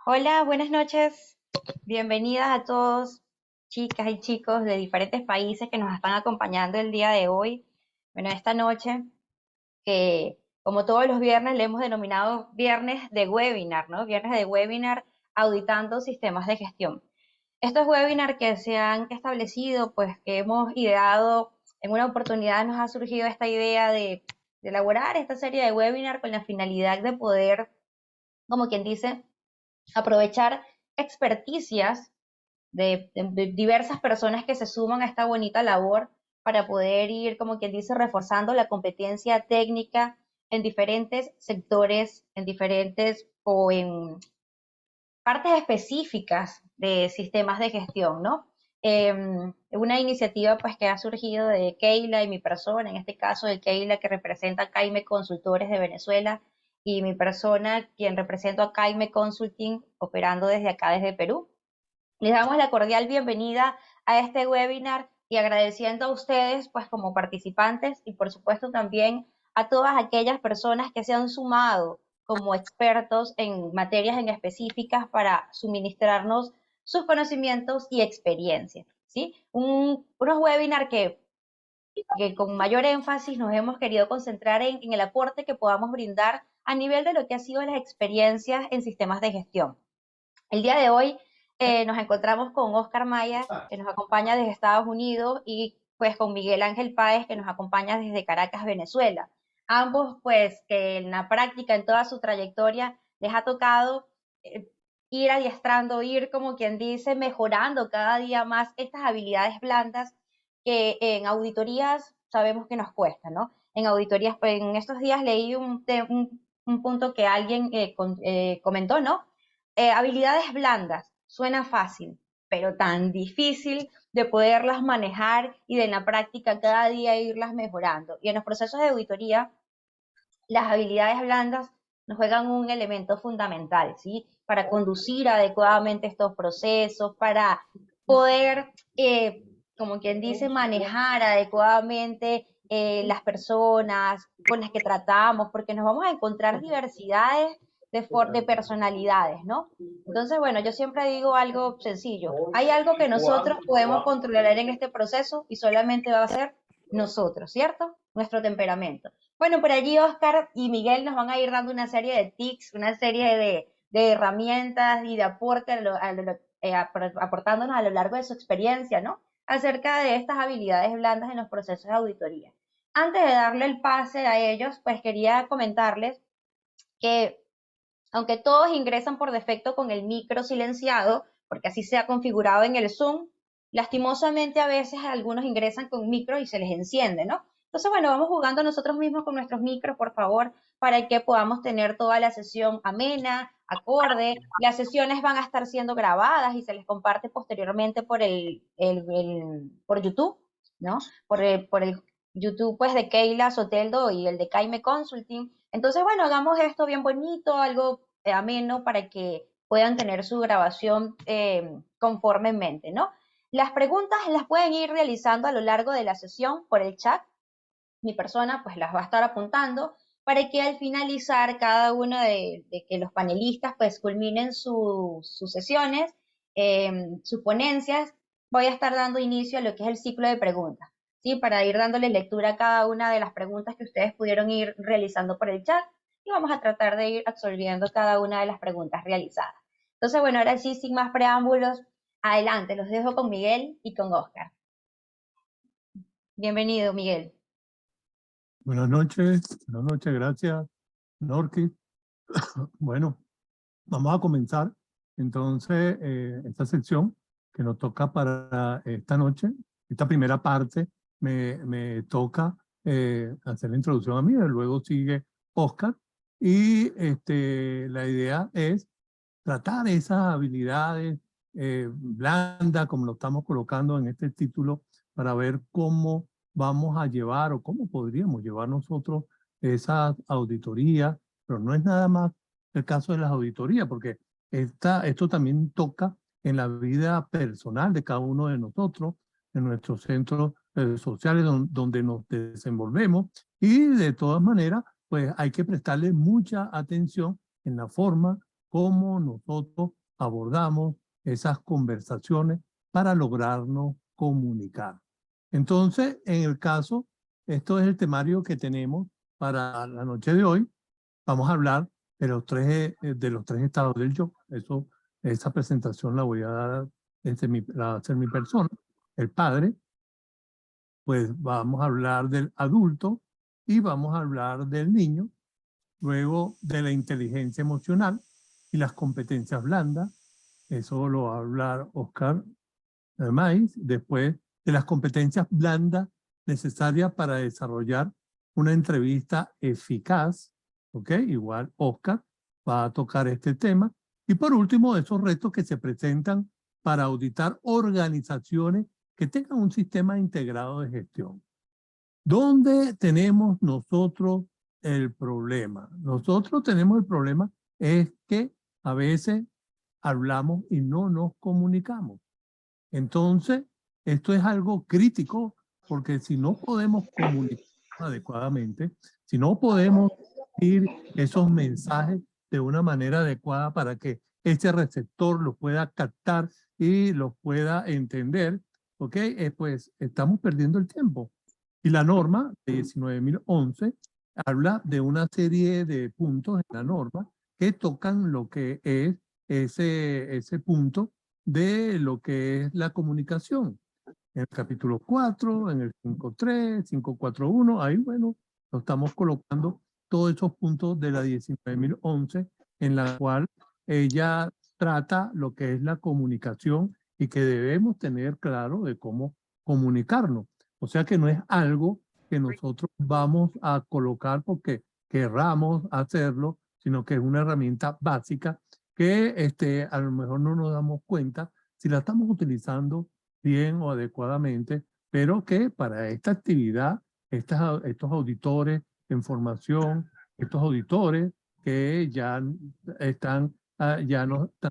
Hola, buenas noches. Bienvenidas a todos, chicas y chicos de diferentes países que nos están acompañando el día de hoy. Bueno, esta noche, que como todos los viernes le hemos denominado viernes de webinar, ¿no? Viernes de webinar auditando sistemas de gestión. Estos webinars que se han establecido, pues que hemos ideado, en una oportunidad nos ha surgido esta idea de elaborar esta serie de webinar con la finalidad de poder, como quien dice, aprovechar experticias de diversas personas que se suman a esta bonita labor para poder ir, como quien dice, reforzando la competencia técnica en diferentes sectores, en diferentes o en partes específicas de sistemas de gestión, ¿no? Una iniciativa pues que ha surgido de Keila y mi persona, en este caso de Keila que representa a Caime Consultores de Venezuela y mi persona quien represento a Caime Consulting operando desde acá, desde Perú. Les damos la cordial bienvenida a este webinar y agradeciendo a ustedes pues como participantes y por supuesto también a todas aquellas personas que se han sumado como expertos en materias en específicas para suministrarnos sus conocimientos y experiencias, ¿sí? Unos webinars que con mayor énfasis nos hemos querido concentrar en el aporte que podamos brindar a nivel de lo que ha sido las experiencias en sistemas de gestión. El día de hoy nos encontramos con Oscar Maya, que nos acompaña desde Estados Unidos, y pues con Miguel Ángel Páez, que nos acompaña desde Caracas, Venezuela. Ambos, pues, que en la práctica, en toda su trayectoria, les ha tocado ir adiestrando, ir, como quien dice, mejorando cada día más estas habilidades blandas que en auditorías sabemos que nos cuesta, ¿no? En auditorías, pues en estos días leí un punto que alguien comentó, ¿no? Habilidades blandas, suena fácil, pero tan difícil de poderlas manejar y de en la práctica cada día irlas mejorando. Y en los procesos de auditoría, las habilidades blandas nos juegan un elemento fundamental, ¿sí? Para conducir adecuadamente estos procesos, para poder, como quien dice, manejar adecuadamente las personas con las que tratamos, porque nos vamos a encontrar diversidades de personalidades, ¿no? Entonces, bueno, yo siempre digo algo sencillo. Hay algo que nosotros podemos controlar en este proceso y solamente va a ser nosotros, ¿cierto? Nuestro temperamento. Bueno, por allí Oscar y Miguel nos van a ir dando una serie de tips, una serie de herramientas y de aporte aportándonos a lo largo de su experiencia, ¿no? Acerca de estas habilidades blandas en los procesos de auditoría. Antes de darle el pase a ellos, pues quería comentarles que aunque todos ingresan por defecto con el micro silenciado, porque así se ha configurado en el Zoom, lastimosamente a veces algunos ingresan con micro y se les enciende, ¿no? Entonces, bueno, vamos jugando nosotros mismos con nuestros micros, por favor, para que podamos tener toda la sesión amena, acorde. Las sesiones van a estar siendo grabadas y se les comparte posteriormente por YouTube, ¿no? Por el YouTube pues de Keila Soteldo y el de Caime Consulting. Entonces, bueno, hagamos esto bien bonito, algo ameno para que puedan tener su grabación conformemente, ¿no? Las preguntas las pueden ir realizando a lo largo de la sesión por el chat. Mi persona pues las va a estar apuntando para que al finalizar cada uno de que los panelistas pues culminen sus sesiones, sus ponencias, voy a estar dando inicio a lo que es el ciclo de preguntas, ¿sí? Para ir dándole lectura a cada una de las preguntas que ustedes pudieron ir realizando por el chat y vamos a tratar de ir absolviendo cada una de las preguntas realizadas. Entonces, bueno, ahora sí, sin más preámbulos, adelante, los dejo con Miguel y con Oscar. Bienvenido, Miguel. Buenas noches, gracias, Norki. Bueno, vamos a comenzar entonces esta sección que nos toca para esta noche. Esta primera parte me toca hacer la introducción a mí, luego sigue Oscar y la idea es tratar esas habilidades blandas, como lo estamos colocando en este título, para ver cómo vamos a llevar o cómo podríamos llevar nosotros esas auditorías, pero no es nada más el caso de las auditorías, porque esto también toca en la vida personal de cada uno de nosotros, en nuestros centros sociales donde nos desenvolvemos y de todas maneras, pues hay que prestarle mucha atención en la forma cómo nosotros abordamos esas conversaciones para lograrnos comunicar. Entonces, en el caso, esto es el temario que tenemos para la noche de hoy. Vamos a hablar de los tres estados del yo. Esa presentación la voy a dar, la va a hacer mi persona, el padre. Pues vamos a hablar del adulto y vamos a hablar del niño, luego de la inteligencia emocional y las competencias blandas. Eso lo va a hablar Oscar Maiz, después de las competencias blandas necesarias para desarrollar una entrevista eficaz, ¿ok? Igual Oscar va a tocar este tema. Y por último, esos retos que se presentan para auditar organizaciones que tengan un sistema integrado de gestión. ¿Dónde tenemos nosotros el problema? Nosotros tenemos el problema es que a veces hablamos y no nos comunicamos. Entonces, esto es algo crítico porque si no podemos comunicar adecuadamente, si no podemos ir esos mensajes de una manera adecuada para que este receptor los pueda captar y los pueda entender, ¿ok? Pues estamos perdiendo el tiempo. Y la norma de 19.011 habla de una serie de puntos en la norma que tocan lo que es ese punto de lo que es la comunicación. En el capítulo 4, en el 5.3, 5.4.1, ahí, bueno, lo estamos colocando todos esos puntos de la 19.011, en la cual ella trata lo que es la comunicación y que debemos tener claro de cómo comunicarnos. O sea que no es algo que nosotros vamos a colocar porque querramos hacerlo, sino que es una herramienta básica que a lo mejor no nos damos cuenta si la estamos utilizando bien o adecuadamente, pero que para esta actividad, estos auditores en formación, estos auditores que ya no están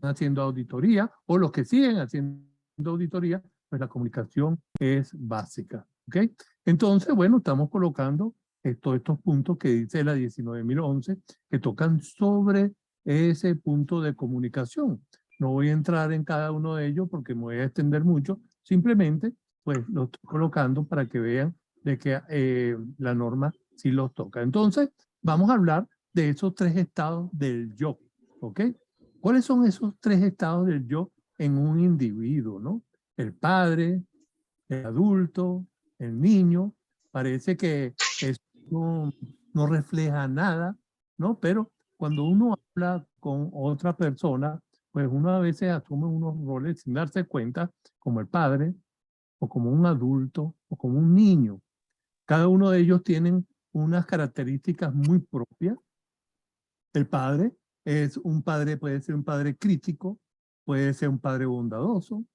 haciendo auditoría o los que siguen haciendo auditoría, pues la comunicación es básica. ¿Ok? Entonces, bueno, estamos colocando todos estos puntos que dice la 19.011 que tocan sobre ese punto de comunicación. No voy a entrar en cada uno de ellos porque me voy a extender mucho. Simplemente, pues, lo estoy colocando para que vean de que la norma sí los toca. Entonces, vamos a hablar de esos tres estados del yo, ¿ok? ¿Cuáles son esos tres estados del yo en un individuo, no? El padre, el adulto, el niño. Parece que eso no refleja nada, ¿no? Pero cuando uno habla con otra persona, pues uno a veces asume unos roles sin darse cuenta, como el padre, o como un adulto, o como un niño. Cada uno de ellos tienen unas características muy propias. El padre puede ser un padre crítico, puede ser un padre bondadoso.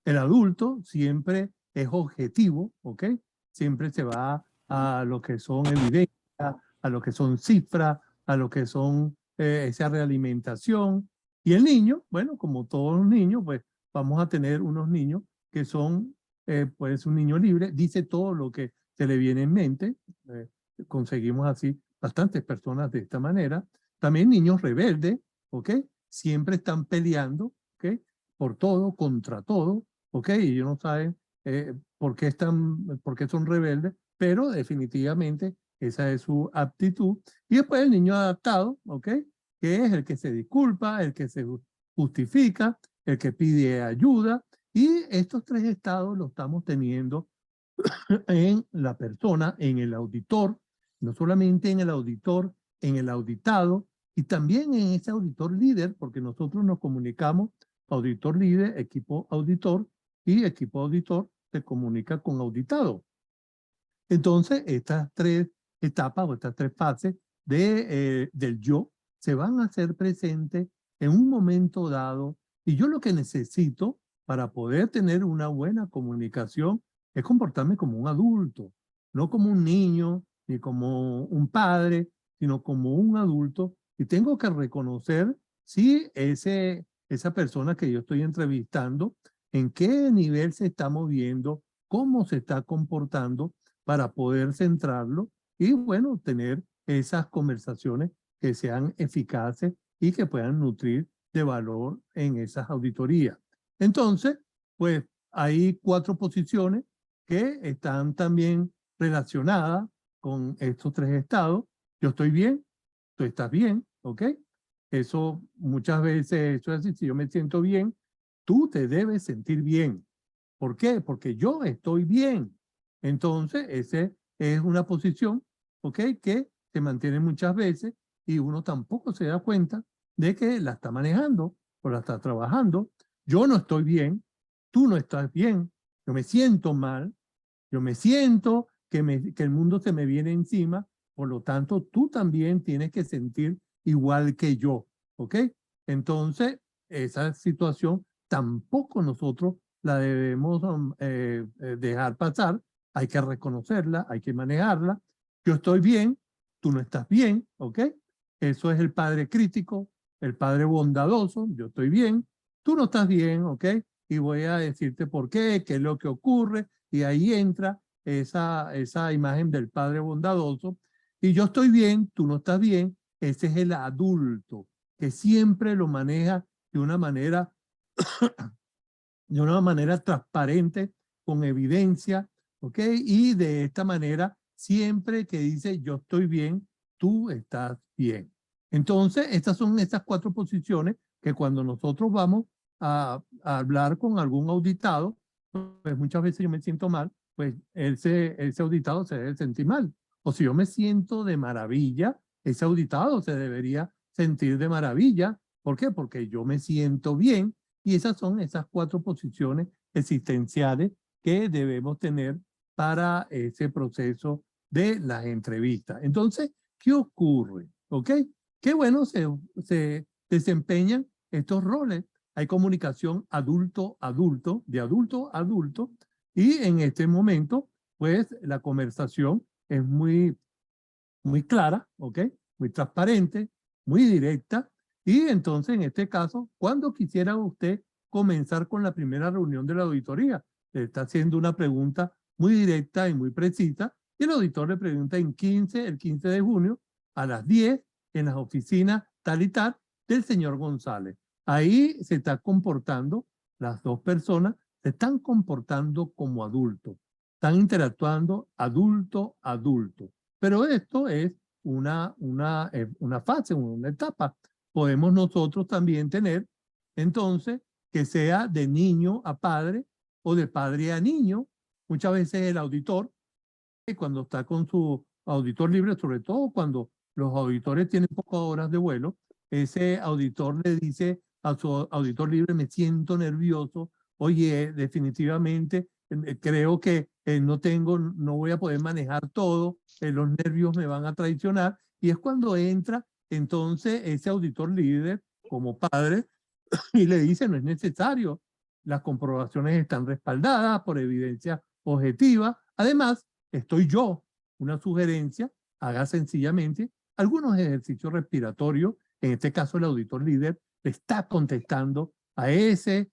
El adulto siempre es objetivo, ¿ok? Siempre se va a lo que son evidencias, a lo que son cifras, a lo que son esa realimentación. Y el niño, bueno, como todos los niños, pues vamos a tener unos niños que son, pues un niño libre, dice todo lo que se le viene en mente. eh, Conseguimos así bastantes personas de esta manera. También niños rebeldes, ¿ok? Siempre están peleando, ¿ok? Por todo, contra todo, ¿ok? Y ellos no saben por qué son rebeldes, pero definitivamente esa es su aptitud. Y después el niño adaptado, ¿ok? Que es el que se disculpa, el que se justifica, el que pide ayuda. Y estos tres estados los estamos teniendo en la persona, en el auditor, no solamente en el auditor, en el auditado y también en ese auditor líder, porque nosotros nos comunicamos auditor líder, equipo auditor y equipo auditor se comunica con auditado. Entonces, estas tres etapas o estas tres fases del yo se van a hacer presentes en un momento dado y yo lo que necesito para poder tener una buena comunicación es comportarme como un adulto, no como un niño ni como un padre, sino como un adulto y tengo que reconocer si esa persona que yo estoy entrevistando, en qué nivel se está moviendo, cómo se está comportando para poder centrarlo y, bueno, tener esas conversaciones que sean eficaces y que puedan nutrir de valor en esas auditorías. Entonces, pues hay 4 posiciones que están también relacionadas con estos 3 estados. Yo estoy bien, tú estás bien, ¿ok? Eso muchas veces, eso es así, si yo me siento bien, tú te debes sentir bien. ¿Por qué? Porque yo estoy bien. Entonces, esa es una posición, ¿ok? Que se mantiene muchas veces y uno tampoco se da cuenta de que la está manejando o la está trabajando. Yo no estoy bien, tú no estás bien, yo me siento mal, yo me siento que el mundo se me viene encima, por lo tanto, tú también tienes que sentir igual que yo, ¿ok? Entonces, esa situación tampoco nosotros la debemos dejar pasar, hay que reconocerla, hay que manejarla. Yo estoy bien, tú no estás bien, ¿ok? Eso es el padre crítico, el padre bondadoso, yo estoy bien, tú no estás bien, ¿ok? Y voy a decirte por qué es lo que ocurre, y ahí entra esa imagen del padre bondadoso. Y yo estoy bien, tú no estás bien, ese es el adulto, que siempre lo maneja de una manera transparente, con evidencia, ¿ok? Y de esta manera, siempre que dice yo estoy bien, tú estás bien. Entonces, estas son estas 4 posiciones que cuando nosotros vamos a hablar con algún auditado, pues muchas veces yo me siento mal, pues ese auditado se debe sentir mal. O si yo me siento de maravilla, ese auditado se debería sentir de maravilla. ¿Por qué? Porque yo me siento bien, y esas son esas 4 posiciones existenciales que debemos tener para ese proceso de las entrevistas. Entonces, ¿qué ocurre? ¿Ok? Qué bueno se desempeñan estos roles. Hay comunicación adulto-adulto, de adulto a adulto, y en este momento, pues, la conversación es muy clara, ¿ok? Muy transparente, muy directa. Y entonces, en este caso, cuando quisiera usted comenzar con la primera reunión de la auditoría, le está haciendo una pregunta muy directa y muy precisa, y el auditor le pregunta el 15 de junio a las 10 en las oficinas tal y tal del señor González. Ahí se está comportando, las 2 personas se están comportando como adultos, están interactuando adulto-adulto. Pero esto es una fase, una etapa. Podemos nosotros también tener, entonces, que sea de niño a padre o de padre a niño. Muchas veces el auditor, cuando está con su auditor libre, sobre todo cuando los auditores tienen pocas horas de vuelo, ese auditor le dice a su auditor libre, me siento nervioso, oye, definitivamente creo que no voy a poder manejar todo, los nervios me van a traicionar, y es cuando entra entonces ese auditor líder como padre y le dice, no es necesario, las comprobaciones están respaldadas por evidencia objetiva. Además, estoy yo, una sugerencia, haga sencillamente algunos ejercicios respiratorios. En este caso, el auditor líder le está contestando a ese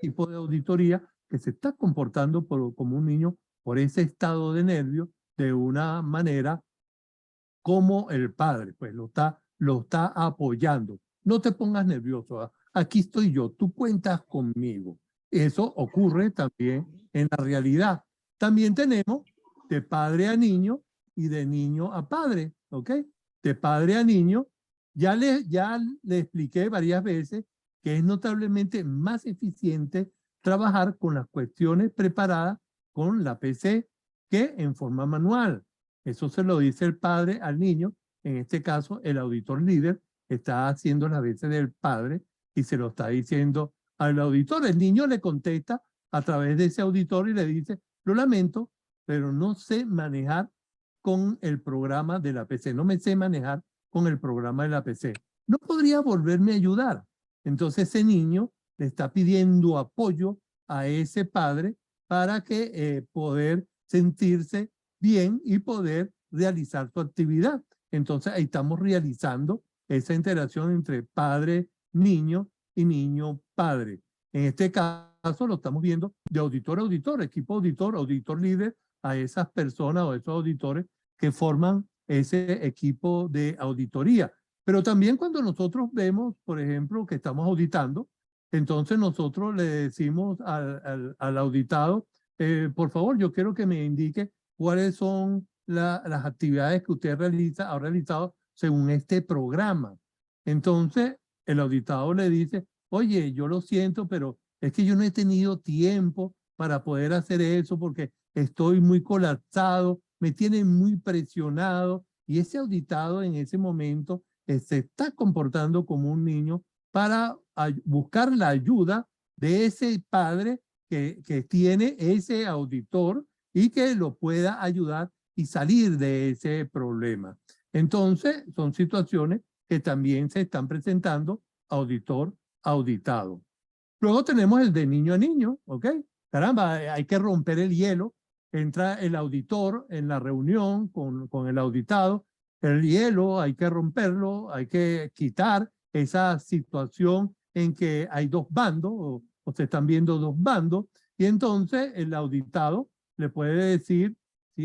tipo de auditoría que se está comportando como un niño por ese estado de nervio de una manera como el padre, pues lo está apoyando. No te pongas nervioso, aquí estoy yo, tú cuentas conmigo. Eso ocurre también en la realidad. También tenemos de padre a niño y de niño a padre, ¿ok? De padre a niño, ya le expliqué varias veces que es notablemente más eficiente trabajar con las cuestiones preparadas con la PC que en forma manual. Eso se lo dice el padre al niño. En este caso, el auditor líder está haciendo las veces del padre y se lo está diciendo al auditor. El niño le contesta a través de ese auditor y le dice, lo lamento, pero no sé manejar con el programa de la PC. No me sé manejar con el programa de la PC. ¿No podría volverme a ayudar? Entonces ese niño le está pidiendo apoyo a ese padre para que poder sentirse bien y poder realizar su actividad. Entonces ahí estamos realizando esa interacción entre padre, niño y niño, padre. En este caso lo estamos viendo de auditor a auditor, equipo auditor, auditor líder, a esas personas o esos auditores que forman ese equipo de auditoría. Pero también cuando nosotros vemos, por ejemplo, que estamos auditando, entonces nosotros le decimos al auditado, por favor, yo quiero que me indique cuáles son las actividades que usted ha realizado según este programa. Entonces, el auditado le dice, oye, yo lo siento, pero es que yo no he tenido tiempo para poder hacer eso porque estoy muy colapsado, me tienen muy presionado, y ese auditado en ese momento se está comportando como un niño para buscar la ayuda de ese padre que tiene ese auditor y que lo pueda ayudar y salir de ese problema. Entonces, son situaciones que también se están presentando auditor, auditado. Luego tenemos el de niño a niño, ¿ok? Caramba, hay que romper el hielo. Entra el auditor en la reunión con el auditado. El hielo hay que romperlo, hay que quitar esa situación en que hay dos bandos o se están viendo dos bandos. Y entonces el auditado le puede decir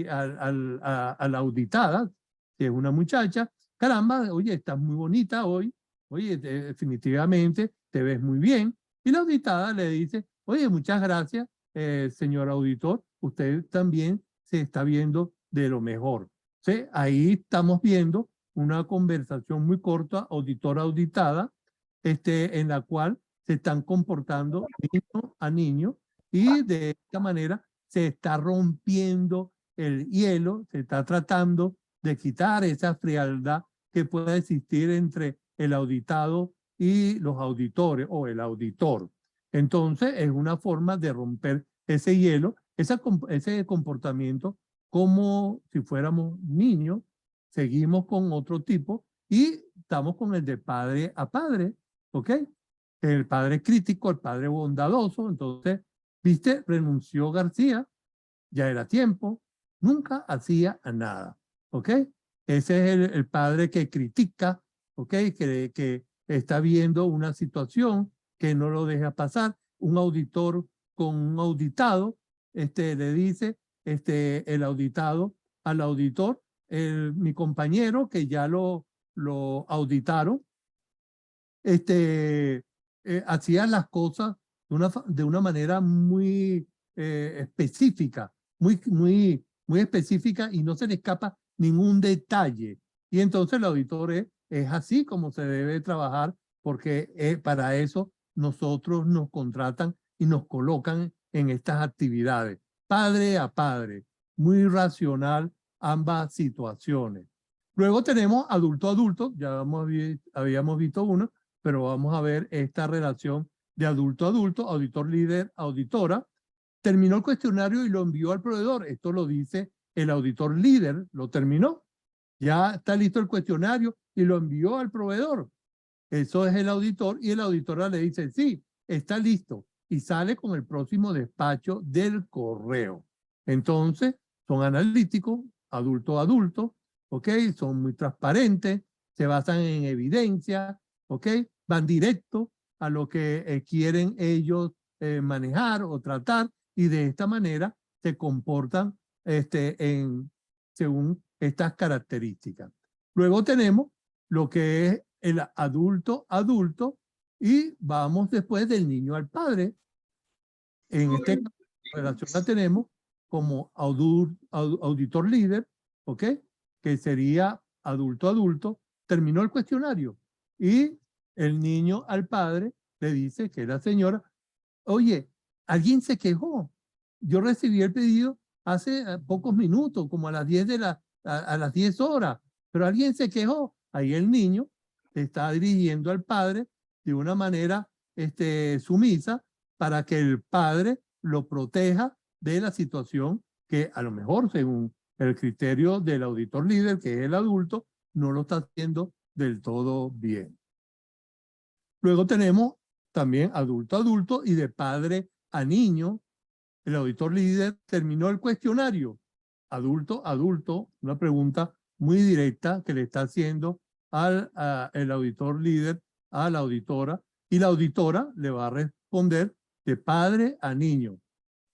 a la auditada, si es una muchacha, caramba, oye, estás muy bonita hoy, oye, definitivamente te ves muy bien. Y la auditada le dice, oye, muchas gracias, señor auditor, usted también se está viendo de lo mejor. ¿Sí? Ahí estamos viendo una conversación muy corta, auditora-auditada, en la cual se están comportando niño a niño y de esta manera se está rompiendo el hielo, se está tratando de quitar esa frialdad que pueda existir entre el auditado y los auditores o el auditor. Entonces es una forma de romper ese hielo, ese comportamiento como si fuéramos niños, seguimos con otro tipo y estamos con el de padre a padre, ¿ok? El padre crítico, el padre bondadoso, entonces, viste, renunció García, ya era tiempo, nunca hacía nada, ¿ok? Ese es el padre que critica, ¿ok? Que está viendo una situación que no lo deja pasar. Un auditor con un auditado, le dice el auditado al auditor, mi compañero que ya lo auditaron, hacía las cosas de una manera muy específica, muy específica y no se le escapa ningún detalle. Y entonces el auditor es así como se debe trabajar porque para eso nosotros nos contratan y nos colocan en estas actividades. Padre a padre, muy racional ambas situaciones. Luego tenemos adulto a adulto, ya habíamos visto uno, pero vamos a ver esta relación de adulto a adulto, auditor líder, auditora. Terminó el cuestionario y lo envió al proveedor. Esto lo dice el auditor líder, lo terminó. Ya está listo el cuestionario y lo envió al proveedor. Eso es el auditor y el auditora le dice, sí, está listo. Y sale con el próximo despacho del correo. Entonces, son analíticos, adulto a adulto, ¿ok? Son muy transparentes, se basan en evidencia, ¿ok? Van directo a lo que quieren ellos manejar o tratar y de esta manera se comportan según estas características. Luego tenemos lo que es el adulto adulto y vamos después del niño al padre. En esta relación la tenemos como auditor líder, ¿ok? Que sería adulto adulto, terminó el cuestionario y el niño al padre le dice que la señora, oye, alguien se quejó. Yo recibí el pedido hace pocos minutos, como a las 10 a las 10 horas, pero alguien se quejó. Ahí el niño está dirigiendo al padre de una manera sumisa para que el padre lo proteja de la situación que a lo mejor según el criterio del auditor líder, que es el adulto, no lo está haciendo del todo bien. Luego tenemos también adulto a adulto y de padre a niño. El auditor líder terminó el cuestionario. Adulto a adulto, una pregunta muy directa que le está haciendo el auditor líder a la auditora y la auditora le va a responder de padre a niño.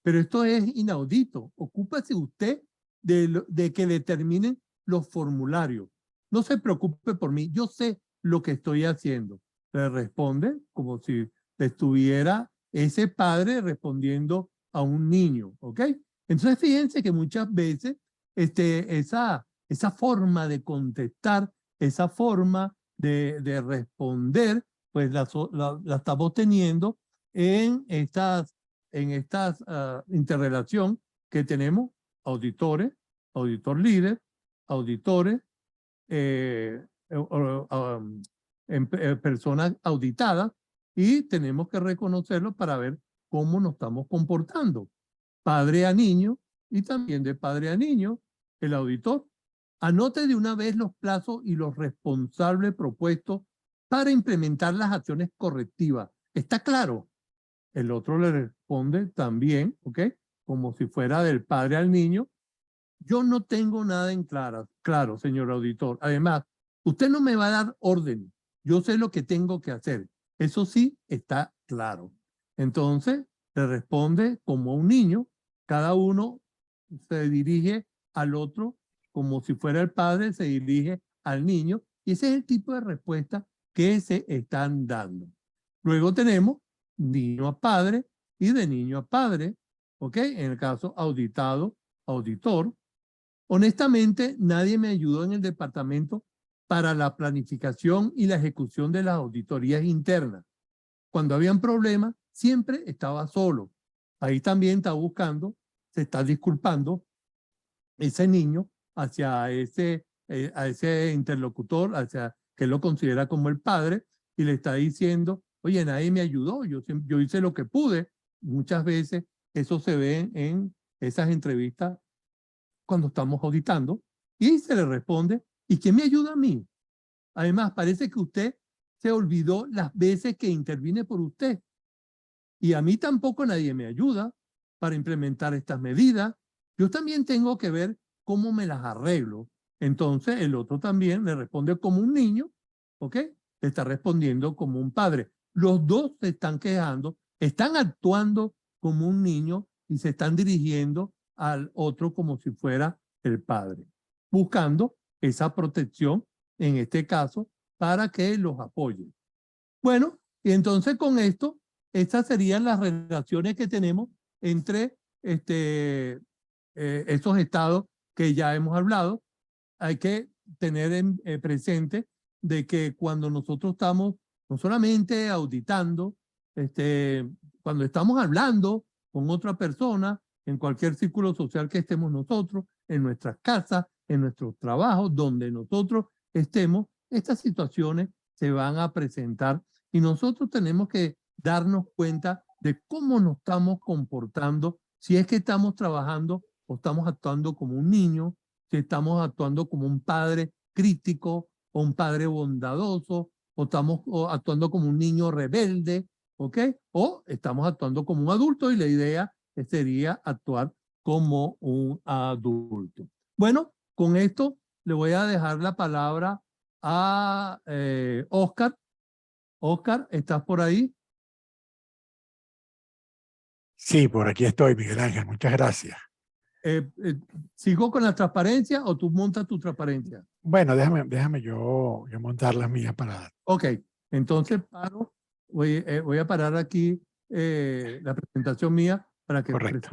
Pero esto es inaudito. Ocúpese usted de que le terminen los formularios. No se preocupe por mí. Yo sé lo que estoy haciendo. Le responde como si estuviera ese padre respondiendo a un niño, ¿ok? Entonces fíjense que muchas veces esa forma de contestar, esa forma de responder, pues la estamos teniendo en estas interrelación que tenemos auditores, auditor líder, auditores, personas auditadas, y tenemos que reconocerlo para ver cómo nos estamos comportando. Padre a niño y también de padre a niño, el auditor. Anote de una vez los plazos y los responsables propuestos para implementar las acciones correctivas. ¿Está claro? El otro le responde también, ¿ok? Como si fuera del padre al niño. Yo no tengo nada en claro, señor auditor. Además, usted no me va a dar órdenes. Yo sé lo que tengo que hacer. Eso sí está claro. Entonces, le responde como un niño. Cada uno se dirige al otro como si fuera el padre, se dirige al niño. Y ese es el tipo de respuesta que se están dando. Luego tenemos niño a padre y de niño a padre, ¿ok? En el caso auditado, auditor. Honestamente, nadie me ayudó en el departamento para la planificación y la ejecución de las auditorías internas. Cuando habían problemas, siempre estaba solo. Ahí también está buscando, se está disculpando ese niño hacia a ese interlocutor, hacia que él lo considera como el padre, y le está diciendo, oye, nadie me ayudó, yo hice lo que pude. Muchas veces eso se ve en esas entrevistas cuando estamos auditando, y se le responde, ¿y quién me ayuda a mí? Además, parece que usted se olvidó las veces que intervine por usted, y a mí tampoco nadie me ayuda para implementar estas medidas. Yo también tengo que ver cómo me las arreglo. Entonces el otro también le responde como un niño, ¿ok? Le está respondiendo como un padre. Los dos se están quejando, están actuando como un niño y se están dirigiendo al otro como si fuera el padre, buscando esa protección, en este caso, para que los apoye. Bueno, y entonces con esto, estas serían las relaciones que tenemos entre estos estados que ya hemos hablado. Hay que tener presente de que cuando nosotros estamos no solamente auditando, cuando estamos hablando con otra persona, en cualquier círculo social que estemos nosotros, en nuestras casas, en nuestros trabajos, donde nosotros estemos, estas situaciones se van a presentar y nosotros tenemos que darnos cuenta de cómo nos estamos comportando, si es que estamos trabajando o estamos actuando como un niño, si estamos actuando como un padre crítico o un padre bondadoso, o estamos actuando como un niño rebelde, ¿ok? O estamos actuando como un adulto, y la idea sería actuar como un adulto. Bueno, con esto le voy a dejar la palabra a Oscar. Oscar, ¿estás por ahí? Sí, por aquí estoy, Miguel Ángel. Muchas gracias. ¿Sigo con la transparencia o tú montas tu transparencia? Bueno, déjame yo montar las mías para... Ok, entonces paro, voy a parar aquí la presentación mía para que... Correcto.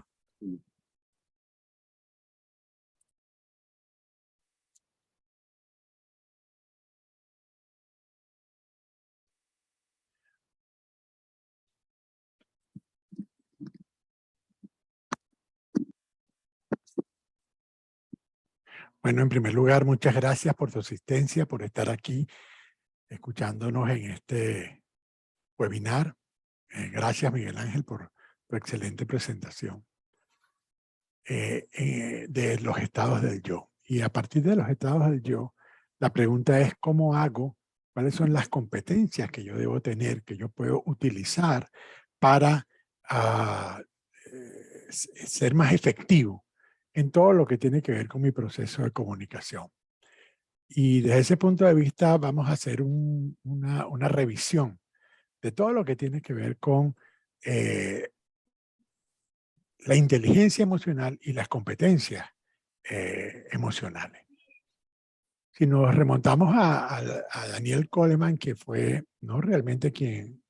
Bueno, en primer lugar, muchas gracias por tu asistencia, por estar aquí escuchándonos en este webinar. Gracias, Miguel Ángel, por tu excelente presentación de los estados del yo. Y a partir de los estados del yo, la pregunta es ¿cómo hago? ¿Cuáles son las competencias que yo debo tener, que yo puedo utilizar para ser más efectivo en todo lo que tiene que ver con mi proceso de comunicación? Y desde ese punto de vista vamos a hacer una revisión de todo lo que tiene que ver con la inteligencia emocional y las competencias emocionales. Si nos remontamos a Daniel Goleman, que fue no realmente quien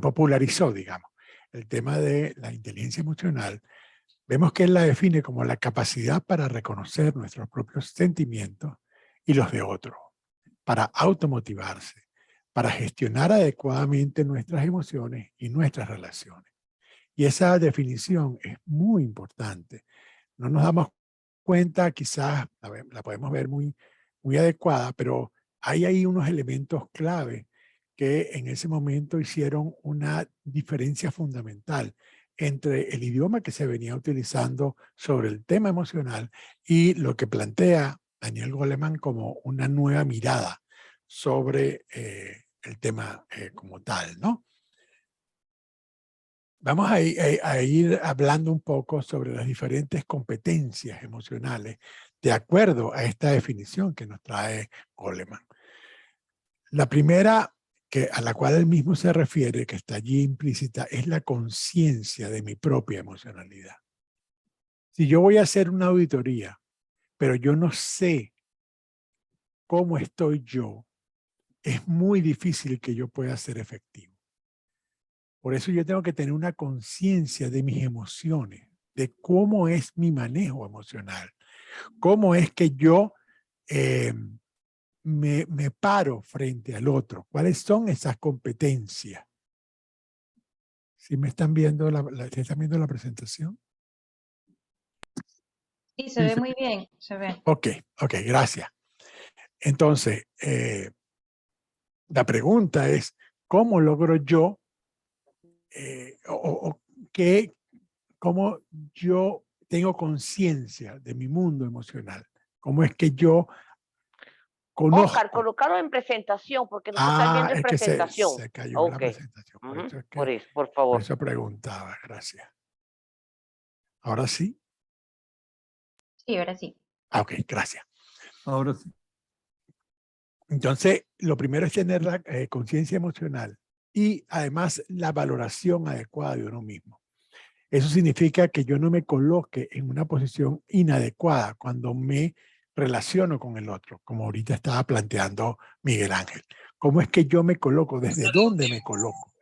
popularizó, digamos, el tema de la inteligencia emocional, vemos que él la define como la capacidad para reconocer nuestros propios sentimientos y los de otros, para automotivarse, para gestionar adecuadamente nuestras emociones y nuestras relaciones. Y esa definición es muy importante. No nos damos cuenta, quizás la podemos ver muy adecuada, pero hay ahí unos elementos clave que en ese momento hicieron una diferencia fundamental entre el idioma que se venía utilizando sobre el tema emocional y lo que plantea Daniel Goleman como una nueva mirada sobre el tema como tal, ¿no? Vamos a ir hablando un poco sobre las diferentes competencias emocionales de acuerdo a esta definición que nos trae Goleman. La primera a la cual él mismo se refiere, que está allí implícita, es la conciencia de mi propia emocionalidad. Si yo voy a hacer una auditoría, pero yo no sé cómo estoy yo, es muy difícil que yo pueda ser efectivo. Por eso yo tengo que tener una conciencia de mis emociones, de cómo es mi manejo emocional, cómo es que yo me paro frente al otro, cuáles son esas competencias. ¿Sí me están viendo están viendo la presentación? Sí, se ve muy bien, se ve. Ok, gracias. Entonces, la pregunta es, ¿cómo logro yo cómo yo tengo conciencia de mi mundo emocional? ¿Cómo es que yo conozco? Oscar, colocarlo en presentación, porque no se está viendo en Es que presentación. se cayó la Ok. presentación. Por eso es que, Por eso, por por favor. eso preguntaba, gracias. ¿Ahora sí? Sí, ahora sí. Ok, gracias. Ahora sí. Entonces, lo primero es tener la conciencia emocional y además la valoración adecuada de uno mismo. Eso significa que yo no me coloque en una posición inadecuada cuando me relaciono con el otro, como ahorita estaba planteando Miguel Ángel. ¿Cómo es que yo me coloco? ¿Desde dónde me coloco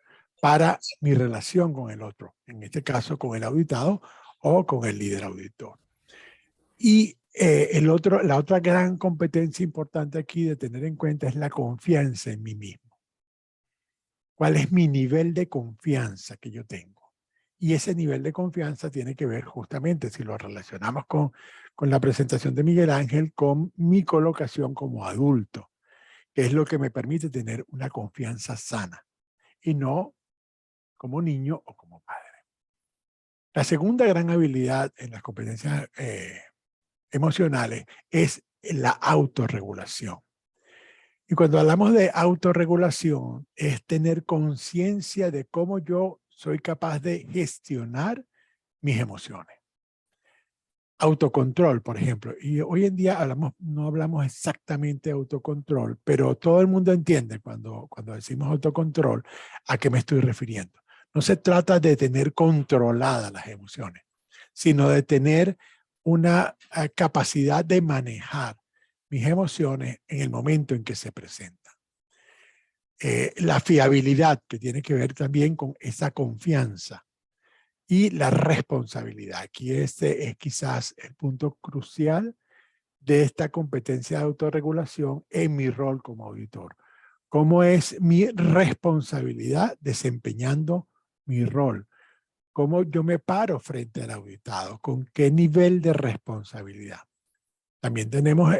para mi relación con el otro? En este caso, con el auditado o con el líder auditor. Y la otra gran competencia importante aquí de tener en cuenta es la confianza en mí mismo. ¿Cuál es mi nivel de confianza que yo tengo? Y ese nivel de confianza tiene que ver justamente, si lo relacionamos con la presentación de Miguel Ángel, con mi colocación como adulto, que es lo que me permite tener una confianza sana y no como niño o como padre. La segunda gran habilidad en las competencias emocionales es la autorregulación. Y cuando hablamos de autorregulación, es tener conciencia de cómo yo soy capaz de gestionar mis emociones. Autocontrol, por ejemplo. Y hoy en día no hablamos exactamente de autocontrol, pero todo el mundo entiende cuando decimos autocontrol a qué me estoy refiriendo. No se trata de tener controladas las emociones, sino de tener una capacidad de manejar mis emociones en el momento en que se presentan. La fiabilidad, que tiene que ver también con esa confianza, y la responsabilidad. Aquí este es quizás el punto crucial de esta competencia de autorregulación en mi rol como auditor. ¿Cómo es mi responsabilidad desempeñando mi rol? ¿Cómo yo me paro frente al auditado? ¿Con qué nivel de responsabilidad? También tenemos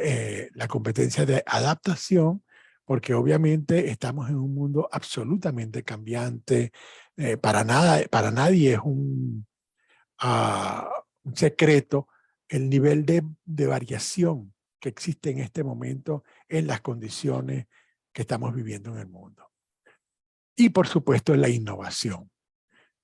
la competencia de adaptación, porque obviamente estamos en un mundo absolutamente cambiante. Para nadie es un secreto el nivel de variación que existe en este momento en las condiciones que estamos viviendo en el mundo. Y por supuesto la innovación.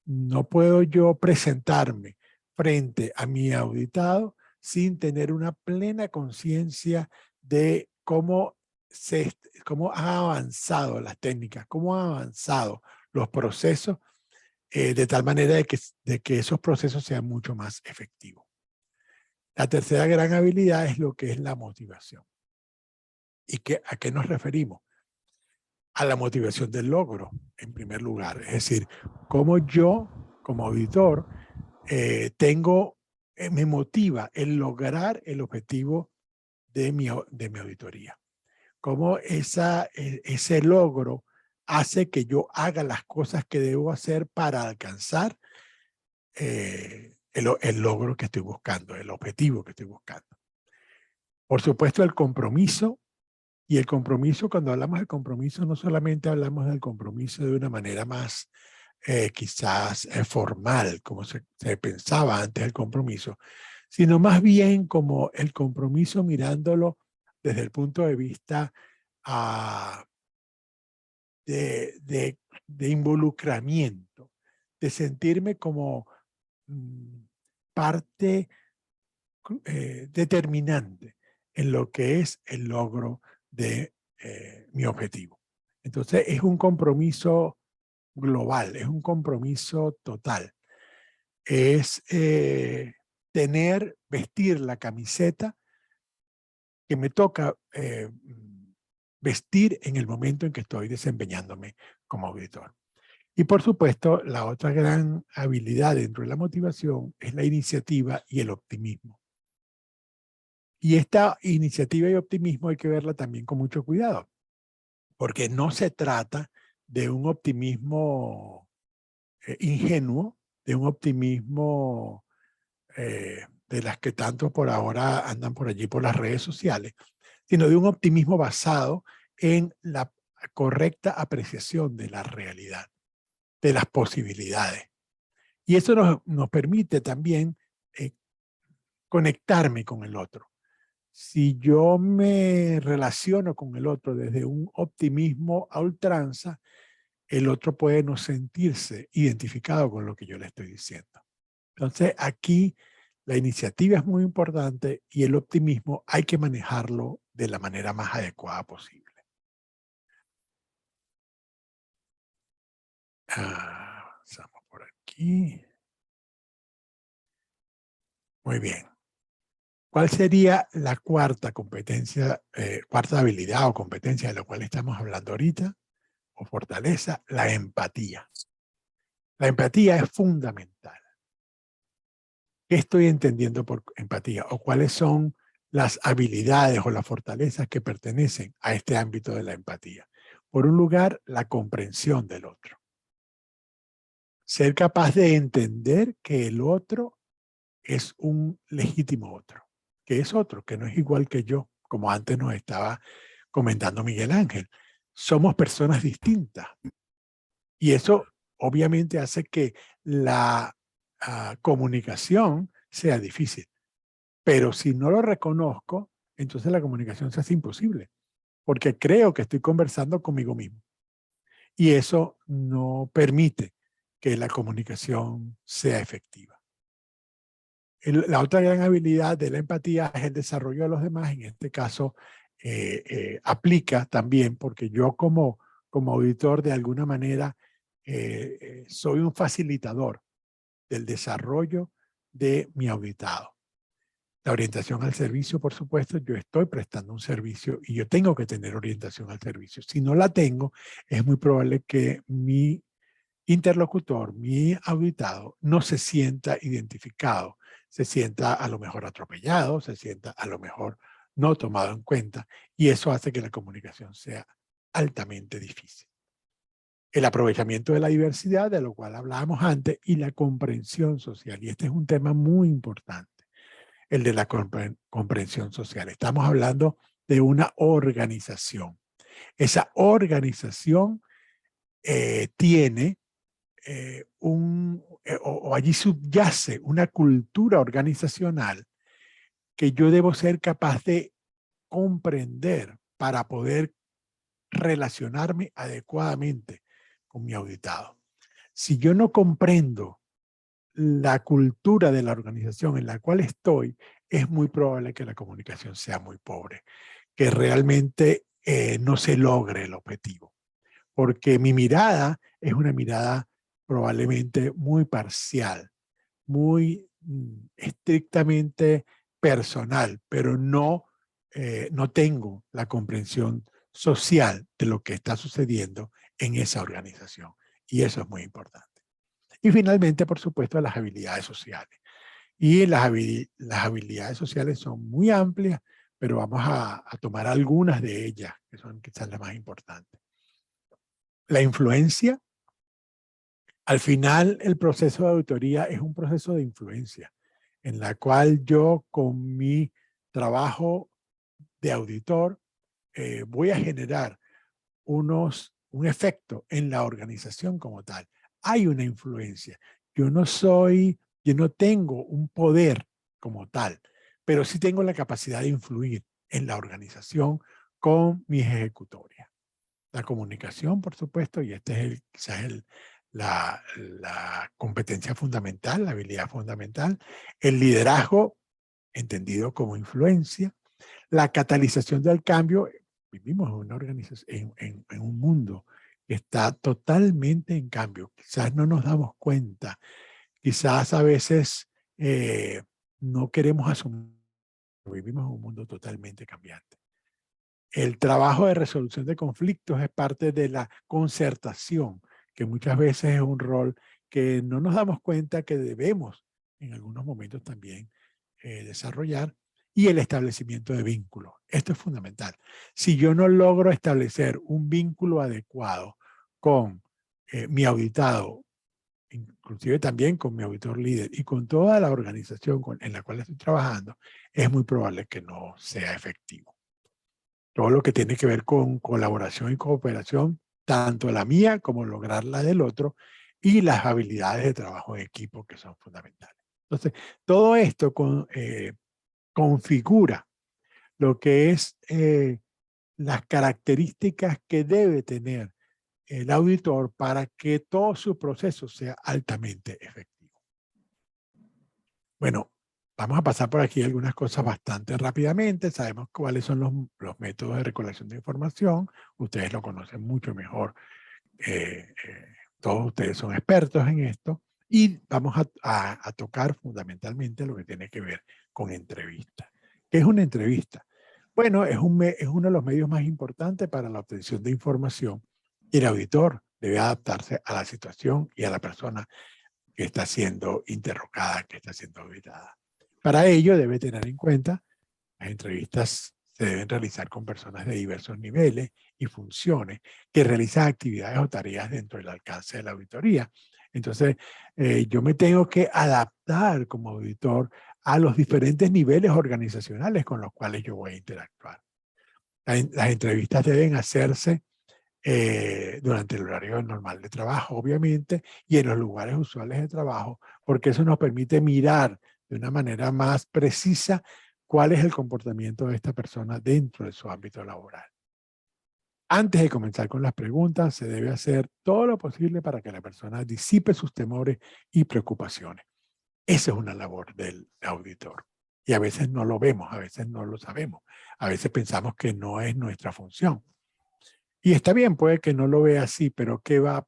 No puedo yo presentarme frente a mi auditado sin tener una plena conciencia de cómo han avanzado las técnicas, cómo han avanzado los procesos, de tal manera de que esos procesos sean mucho más efectivos. La tercera gran habilidad es lo que es la motivación. ¿Y a qué nos referimos? A la motivación del logro, en primer lugar. Es decir, cómo yo, como auditor, me motiva el lograr el objetivo de mi auditoría. Cómo ese logro hace que yo haga las cosas que debo hacer para alcanzar el logro que estoy buscando, el objetivo que estoy buscando. Por supuesto, el compromiso. Y el compromiso, cuando hablamos de compromiso, no solamente hablamos del compromiso de una manera más quizás formal, como se pensaba antes del compromiso, sino más bien como el compromiso mirándolo desde el punto de vista de involucramiento, de sentirme como parte determinante en lo que es el logro de mi objetivo. Entonces es un compromiso global, es un compromiso total. Es vestir la camiseta que me toca vestir en el momento en que estoy desempeñándome como auditor. Y por supuesto, la otra gran habilidad dentro de la motivación es la iniciativa y el optimismo. Y esta iniciativa y optimismo hay que verla también con mucho cuidado, porque no se trata de un optimismo ingenuo, de un optimismo de las que tanto por ahora andan por allí por las redes sociales, sino de un optimismo basado en la correcta apreciación de la realidad, de las posibilidades. Y eso nos permite también conectarme con el otro. Si yo me relaciono con el otro desde un optimismo a ultranza, el otro puede no sentirse identificado con lo que yo le estoy diciendo. Entonces, aquí la iniciativa es muy importante y el optimismo hay que manejarlo de la manera más adecuada posible. Pasamos por aquí. Muy bien. ¿Cuál sería la cuarta competencia, cuarta habilidad o competencia de la cual estamos hablando ahorita? O fortaleza, la empatía. La empatía es fundamental. ¿Qué estoy entendiendo por empatía? ¿O cuáles son las habilidades o las fortalezas que pertenecen a este ámbito de la empatía? Por un lugar, la comprensión del otro. Ser capaz de entender que el otro es un legítimo otro, que es otro, que no es igual que yo, como antes nos estaba comentando Miguel Ángel. Somos personas distintas. Y eso obviamente hace que la comunicación sea difícil. Pero si no lo reconozco, entonces la comunicación se hace imposible, porque creo que estoy conversando conmigo mismo. Y eso no permite que la comunicación sea efectiva. La otra gran habilidad de la empatía es el desarrollo de los demás. En este caso, aplica también porque yo como auditor de alguna manera soy un facilitador del desarrollo de mi auditado. La orientación al servicio, por supuesto, yo estoy prestando un servicio y yo tengo que tener orientación al servicio. Si no la tengo, es muy probable que mi interlocutor, mi auditado, no se sienta identificado, se sienta a lo mejor atropellado, se sienta a lo mejor no tomado en cuenta, y eso hace que la comunicación sea altamente difícil. El aprovechamiento de la diversidad, de lo cual hablábamos antes, y la comprensión social, y este es un tema muy importante, el de la comprensión social. Estamos hablando de una organización. Esa organización tiene o allí subyace una cultura organizacional que yo debo ser capaz de comprender para poder relacionarme adecuadamente con mi auditado. Si yo no comprendo la cultura de la organización en la cual estoy, es muy probable que la comunicación sea muy pobre, que realmente no se logre el objetivo. Porque mi mirada es una mirada probablemente muy parcial, muy estrictamente personal, pero no tengo la comprensión social de lo que está sucediendo en esa organización. Y eso es muy importante. Y finalmente, por supuesto, las habilidades sociales. Y las habilidades sociales son muy amplias, pero vamos a tomar algunas de ellas, que son quizás las más importantes. La influencia. Al final, el proceso de auditoría es un proceso de influencia, en la cual yo, con mi trabajo de auditor, voy a generar un efecto en la organización como tal. Hay una influencia. Yo no tengo un poder como tal, pero sí tengo la capacidad de influir en la organización con mis ejecutorias. La comunicación, por supuesto, y este es quizás la competencia fundamental, la habilidad fundamental. El liderazgo, entendido como influencia. La catalización del cambio. Vivimos en una organización, en un mundo que está totalmente en cambio. Quizás no nos damos cuenta. Quizás a veces no queremos asumir. Vivimos en un mundo totalmente cambiante. El trabajo de resolución de conflictos es parte de la concertación, que muchas veces es un rol que no nos damos cuenta que debemos en algunos momentos también desarrollar, y el establecimiento de vínculos. Esto es fundamental. Si yo no logro establecer un vínculo adecuado con mi auditado, inclusive también con mi auditor líder y con toda la organización en la cual estoy trabajando, es muy probable que no sea efectivo. Todo lo que tiene que ver con colaboración y cooperación, tanto la mía como lograr la del otro, y las habilidades de trabajo en equipo, que son fundamentales. Entonces, todo esto configura lo que es las características que debe tener el auditor para que todo su proceso sea altamente efectivo. Bueno, vamos a pasar por aquí algunas cosas bastante rápidamente. Sabemos cuáles son los métodos de recolección de información. Ustedes lo conocen mucho mejor. Todos ustedes son expertos en esto. Y vamos a tocar fundamentalmente lo que tiene que ver con entrevistas. ¿Qué es una entrevista? Bueno, es uno de los medios más importantes para la obtención de información. Y el auditor debe adaptarse a la situación y a la persona que está siendo interrogada, que está siendo auditada. Para ello debe tener en cuenta, las entrevistas se deben realizar con personas de diversos niveles y funciones que realizan actividades o tareas dentro del alcance de la auditoría. Entonces, yo me tengo que adaptar como auditor a los diferentes niveles organizacionales con los cuales yo voy a interactuar. Las entrevistas deben hacerse durante el horario normal de trabajo, obviamente, y en los lugares usuales de trabajo, porque eso nos permite mirar de una manera más precisa cuál es el comportamiento de esta persona dentro de su ámbito laboral. Antes de comenzar con las preguntas, se debe hacer todo lo posible para que la persona disipe sus temores y preocupaciones. Esa es una labor del auditor. Y a veces no lo vemos, a veces no lo sabemos. A veces pensamos que no es nuestra función. Y está bien, puede que no lo vea así, pero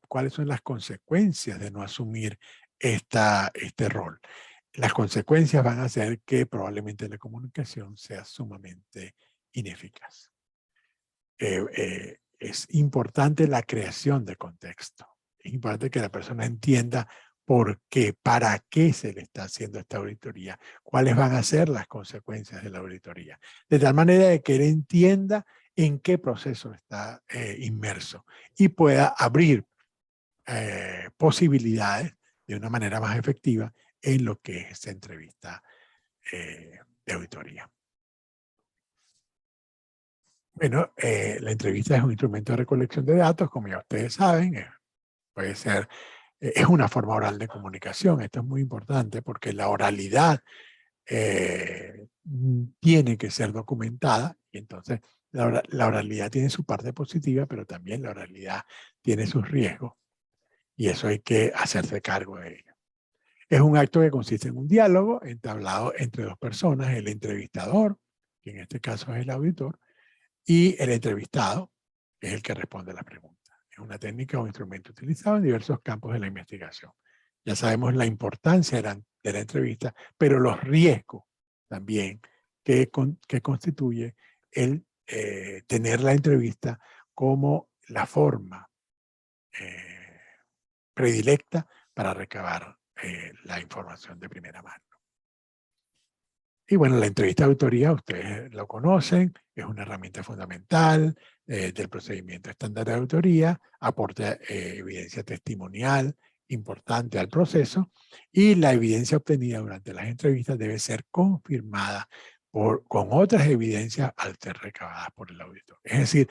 ¿cuáles son las consecuencias de no asumir este rol? Las consecuencias van a ser que probablemente la comunicación sea sumamente ineficaz. Es importante la creación de contexto. Es importante que la persona entienda por qué, para qué se le está haciendo esta auditoría, cuáles van a ser las consecuencias de la auditoría. De tal manera de que él entienda en qué proceso está inmerso y pueda abrir posibilidades de una manera más efectiva en lo que es esta entrevista de auditoría. Bueno, la entrevista es un instrumento de recolección de datos, como ya ustedes saben, puede ser, es una forma oral de comunicación. Esto es muy importante porque la oralidad tiene que ser documentada, y entonces la oralidad tiene su parte positiva, pero también la oralidad tiene sus riesgos, y eso hay que hacerse cargo de ello. Es un acto que consiste en un diálogo entablado entre dos personas, el entrevistador, que en este caso es el auditor, y el entrevistado, que es el que responde a la pregunta. Es una técnica o instrumento utilizado en diversos campos de la investigación. Ya sabemos la importancia de la entrevista, pero los riesgos también que constituye el tener la entrevista como la forma predilecta para recabar la información de primera mano. Y bueno, la entrevista de autoría, ustedes lo conocen, es una herramienta fundamental del procedimiento estándar de autoría, aporta evidencia testimonial importante al proceso, y la evidencia obtenida durante las entrevistas debe ser confirmada con otras evidencias al ser recabadas por el auditor. Es decir,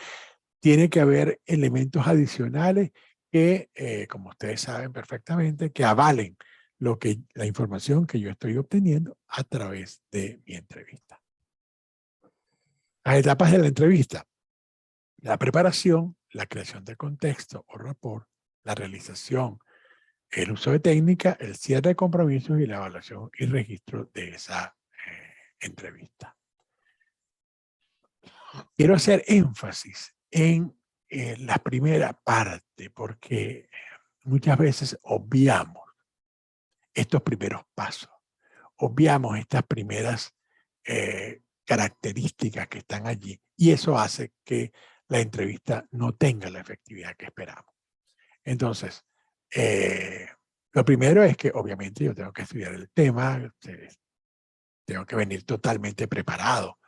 tiene que haber elementos adicionales que, como ustedes saben perfectamente, que avalen la información que yo estoy obteniendo a través de mi entrevista. Las etapas de la entrevista: la preparación, la creación de contexto o rapport, la realización, el uso de técnica, el cierre de compromisos y la evaluación y registro de esa entrevista. Quiero hacer énfasis en la primera parte porque muchas veces obviamos estos primeros pasos, obviamos estas primeras características que están allí, y eso hace que la entrevista no tenga la efectividad que esperamos. Entonces, lo primero es que obviamente yo tengo que estudiar el tema, tengo que venir totalmente preparado,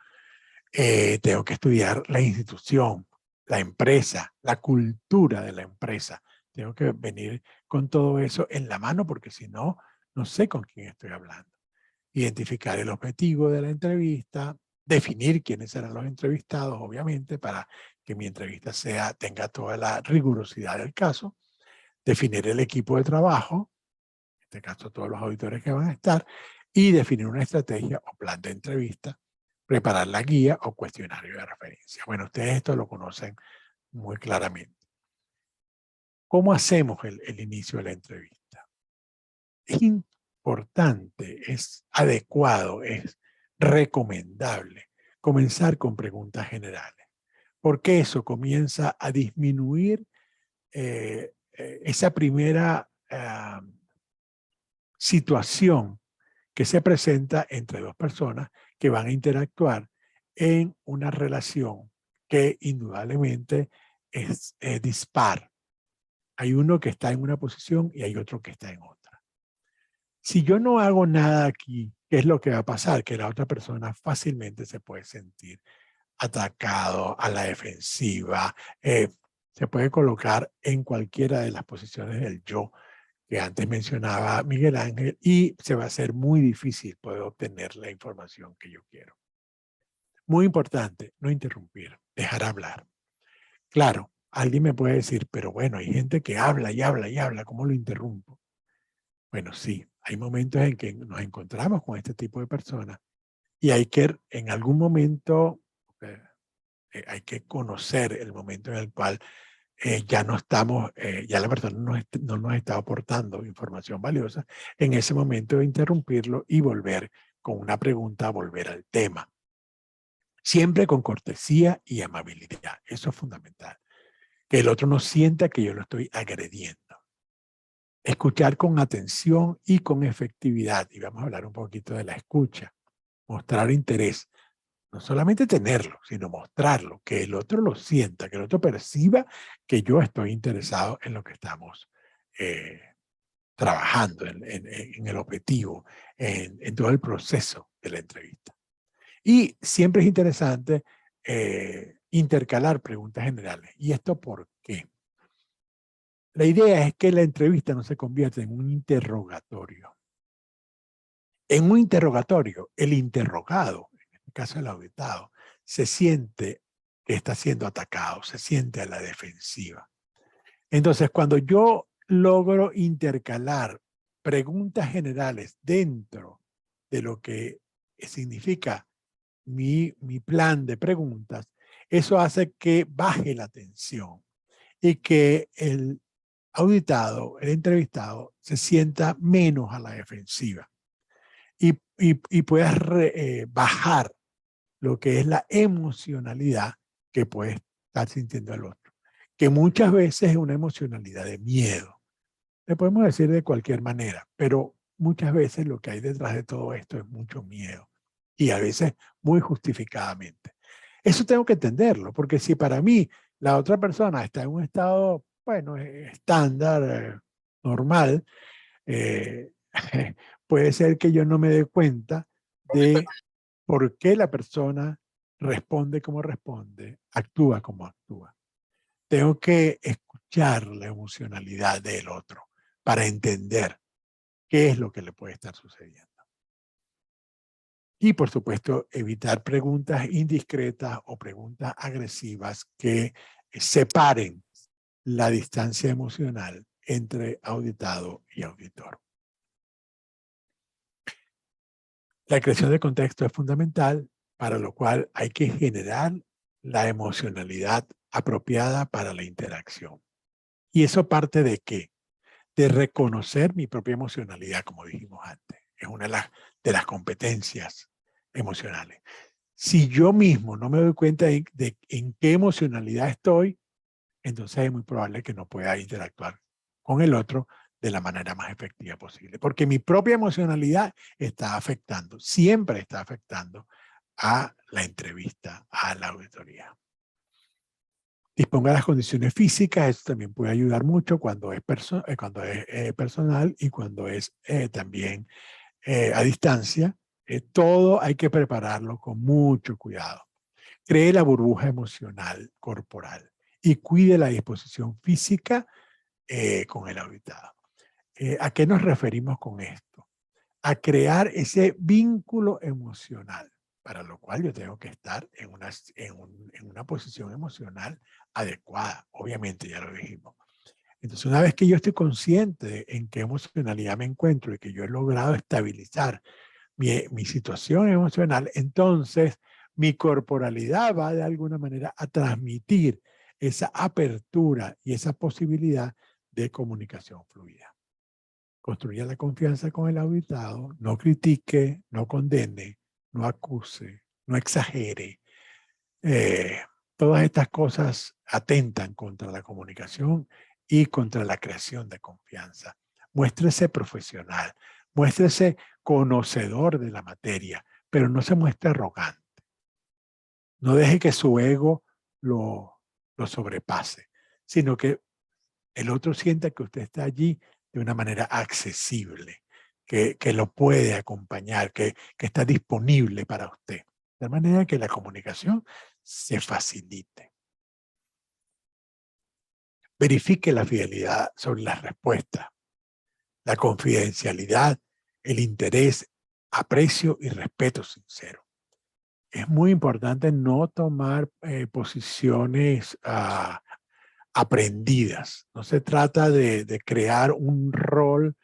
tengo que estudiar la institución, la empresa, la cultura de la empresa. Tengo que venir con todo eso en la mano porque si no, no sé con quién estoy hablando. Identificar el objetivo de la entrevista, definir quiénes serán los entrevistados, obviamente, para que mi entrevista tenga toda la rigurosidad del caso. Definir el equipo de trabajo, en este caso todos los auditores que van a estar, y definir una estrategia o plan de entrevista, preparar la guía o cuestionario de referencia. Bueno, ustedes esto lo conocen muy claramente. ¿Cómo hacemos el inicio de la entrevista? Es importante, es adecuado, es recomendable comenzar con preguntas generales, porque eso comienza a disminuir esa primera situación que se presenta entre dos personas que van a interactuar en una relación que indudablemente es dispar. Hay uno que está en una posición y hay otro que está en otra. Si yo no hago nada aquí, ¿qué es lo que va a pasar? Que la otra persona fácilmente se puede sentir atacado, a la defensiva, se puede colocar en cualquiera de las posiciones del yo que antes mencionaba Miguel Ángel, y se va a hacer muy difícil poder obtener la información que yo quiero. Muy importante, no interrumpir, dejar hablar. Claro, alguien me puede decir, pero bueno, hay gente que habla y habla y habla, ¿cómo lo interrumpo? Bueno, sí, hay momentos en que nos encontramos con este tipo de personas y hay que, en algún momento, hay que conocer el momento en el cual ya no estamos, ya la persona no nos está aportando información valiosa. En ese momento de interrumpirlo y volver con una pregunta, volver al tema. Siempre con cortesía y amabilidad. Eso es fundamental. Que el otro no sienta que yo lo estoy agrediendo. Escuchar con atención y con efectividad. Y vamos a hablar un poquito de la escucha. Mostrar interés. No solamente tenerlo, sino mostrarlo, que el otro lo sienta, que el otro perciba que yo estoy interesado en lo que estamos trabajando, en el objetivo, en todo el proceso de la entrevista. Y siempre es interesante intercalar preguntas generales. ¿Y esto por qué? La idea es que la entrevista no se convierta en un interrogatorio. En un interrogatorio, el interrogado, en el caso del auditado, se siente que está siendo atacado, se siente a la defensiva. Entonces, cuando yo logro intercalar preguntas generales dentro de lo que significa mi plan de preguntas, eso hace que baje la tensión y que el auditado, el entrevistado, se sienta menos a la defensiva y puedas bajar lo que es la emocionalidad que puede estar sintiendo el otro, que muchas veces es una emocionalidad de miedo. Le podemos decir de cualquier manera, pero muchas veces lo que hay detrás de todo esto es mucho miedo. y a veces muy justificadamente. Eso tengo que entenderlo, porque si para mí la otra persona está en un estado, bueno, estándar, normal, eh, puede ser que yo no me dé cuenta de por qué la persona responde como responde, actúa como actúa. Tengo que escuchar la emocionalidad del otro para entender qué es lo que le puede estar sucediendo. Y, por supuesto, evitar preguntas indiscretas o preguntas agresivas que separen la distancia emocional entre auditado y auditor. La creación de contexto es fundamental, para lo cual hay que generar la emocionalidad apropiada para la interacción. ¿Y eso parte de qué? De reconocer mi propia emocionalidad, como dijimos antes. Es una de las competencias emocionales. Si yo mismo no me doy cuenta de en qué emocionalidad estoy, entonces es muy probable que no pueda interactuar con el otro de la manera más efectiva posible. Porque mi propia emocionalidad está afectando, siempre está afectando a la entrevista, a la auditoría. Disponga las condiciones físicas, eso también puede ayudar mucho cuando es personal y cuando es también a distancia. Todo hay que prepararlo con mucho cuidado. Cree la burbuja emocional corporal y cuide la disposición física con el auditado. ¿A qué nos referimos con esto? A crear ese vínculo emocional, para lo cual yo tengo que estar en una posición emocional adecuada. Obviamente, ya lo dijimos. Entonces, una vez que yo estoy consciente de en qué emocionalidad me encuentro y que yo he logrado estabilizar mi situación emocional, entonces mi corporalidad va de alguna manera a transmitir esa apertura y esa posibilidad de comunicación fluida. Construya la confianza con el auditado, no critique, no condene, no acuse, no exagere. Todas estas cosas atentan contra la comunicación y contra la creación de confianza. Muéstrese profesional, muéstrese conocedor de la materia, pero no se muestre arrogante. No deje que su ego lo sobrepase, sino que el otro sienta que usted está allí de una manera accesible, que lo puede acompañar, que está disponible para usted. De manera que la comunicación se facilite. Verifique la fidelidad sobre las respuestas, la confidencialidad, el interés, aprecio y respeto sincero. Es muy importante no tomar posiciones aprendidas. No se trata de crear un rol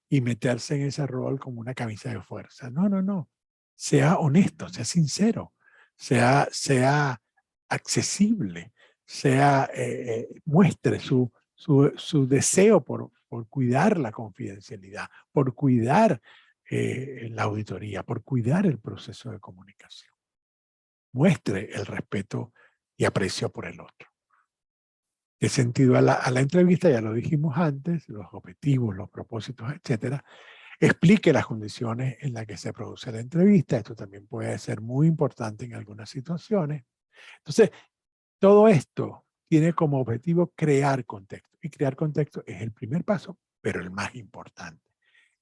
y meterse en ese rol como una camisa de fuerza. No, no, no. Sea honesto, sea sincero, sea accesible, muestre su deseo por cuidar la confidencialidad, por cuidar la auditoría, por cuidar el proceso de comunicación. Muestre el respeto y aprecio por el otro. ¿Qué sentido a la entrevista? Ya lo dijimos antes, los objetivos, los propósitos, etcétera. Explique las condiciones en las que se produce la entrevista. Esto también puede ser muy importante en algunas situaciones. Entonces, todo esto tiene como objetivo crear contexto. Y crear contexto es el primer paso, pero el más importante.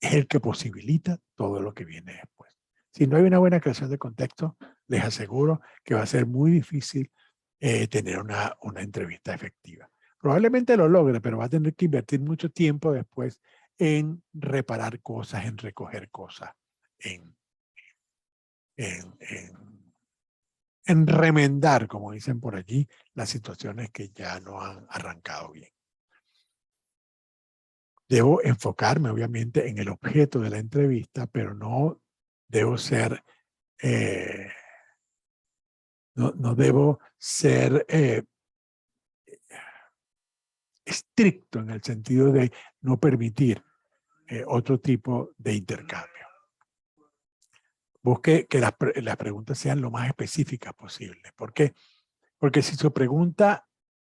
Es el que posibilita todo lo que viene después. Si no hay una buena creación de contexto, les aseguro que va a ser muy difícil tener una entrevista efectiva. Probablemente lo logre, pero va a tener que invertir mucho tiempo después en reparar cosas, en recoger cosas, en remendar, como dicen por allí, las situaciones que ya no han arrancado bien. Debo enfocarme, obviamente, en el objeto de la entrevista, pero no debo ser... no debo ser estricto en el sentido de no permitir otro tipo de intercambio. Busque que las preguntas sean lo más específicas posible. ¿Por qué? Porque si su pregunta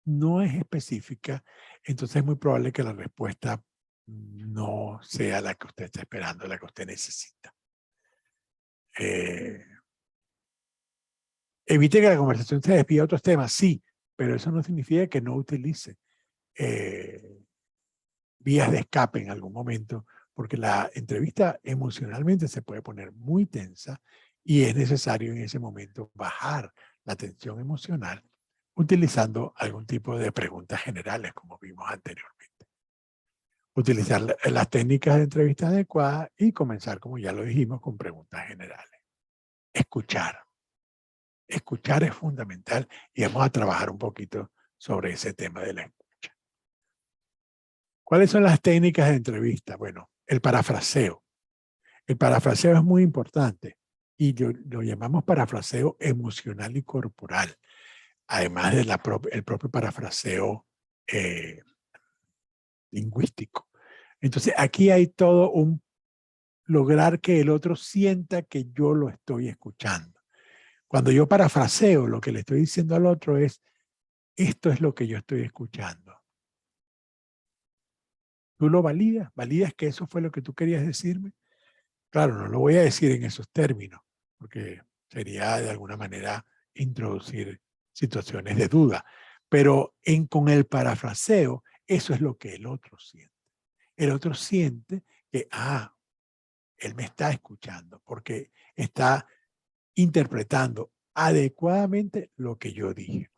no es específica, entonces es muy probable que la respuesta no sea la que usted está esperando, la que usted necesita. Evite que la conversación se desvíe a otros temas, sí, pero eso no significa que no utilice vías de escape en algún momento, porque la entrevista emocionalmente se puede poner muy tensa y es necesario en ese momento bajar la tensión emocional utilizando algún tipo de preguntas generales, como vimos anteriormente. Utilizar las técnicas de entrevista adecuadas y comenzar, como ya lo dijimos, con preguntas generales. Escuchar. Escuchar es fundamental y vamos a trabajar un poquito sobre ese tema de la escucha. ¿Cuáles son las técnicas de entrevista? Bueno, el parafraseo. El parafraseo es muy importante y lo llamamos parafraseo emocional y corporal, además del propio parafraseo lingüístico. Entonces, aquí hay todo un lograr que el otro sienta que yo lo estoy escuchando. Cuando yo parafraseo, lo que le estoy diciendo al otro es, esto es lo que yo estoy escuchando. ¿Tú lo validas? ¿Validas que eso fue lo que tú querías decirme? Claro, no lo voy a decir en esos términos, porque sería de alguna manera introducir situaciones de duda. Pero con el parafraseo, eso es lo que el otro siente. El otro siente que, él me está escuchando, porque está interpretando adecuadamente lo que yo dije.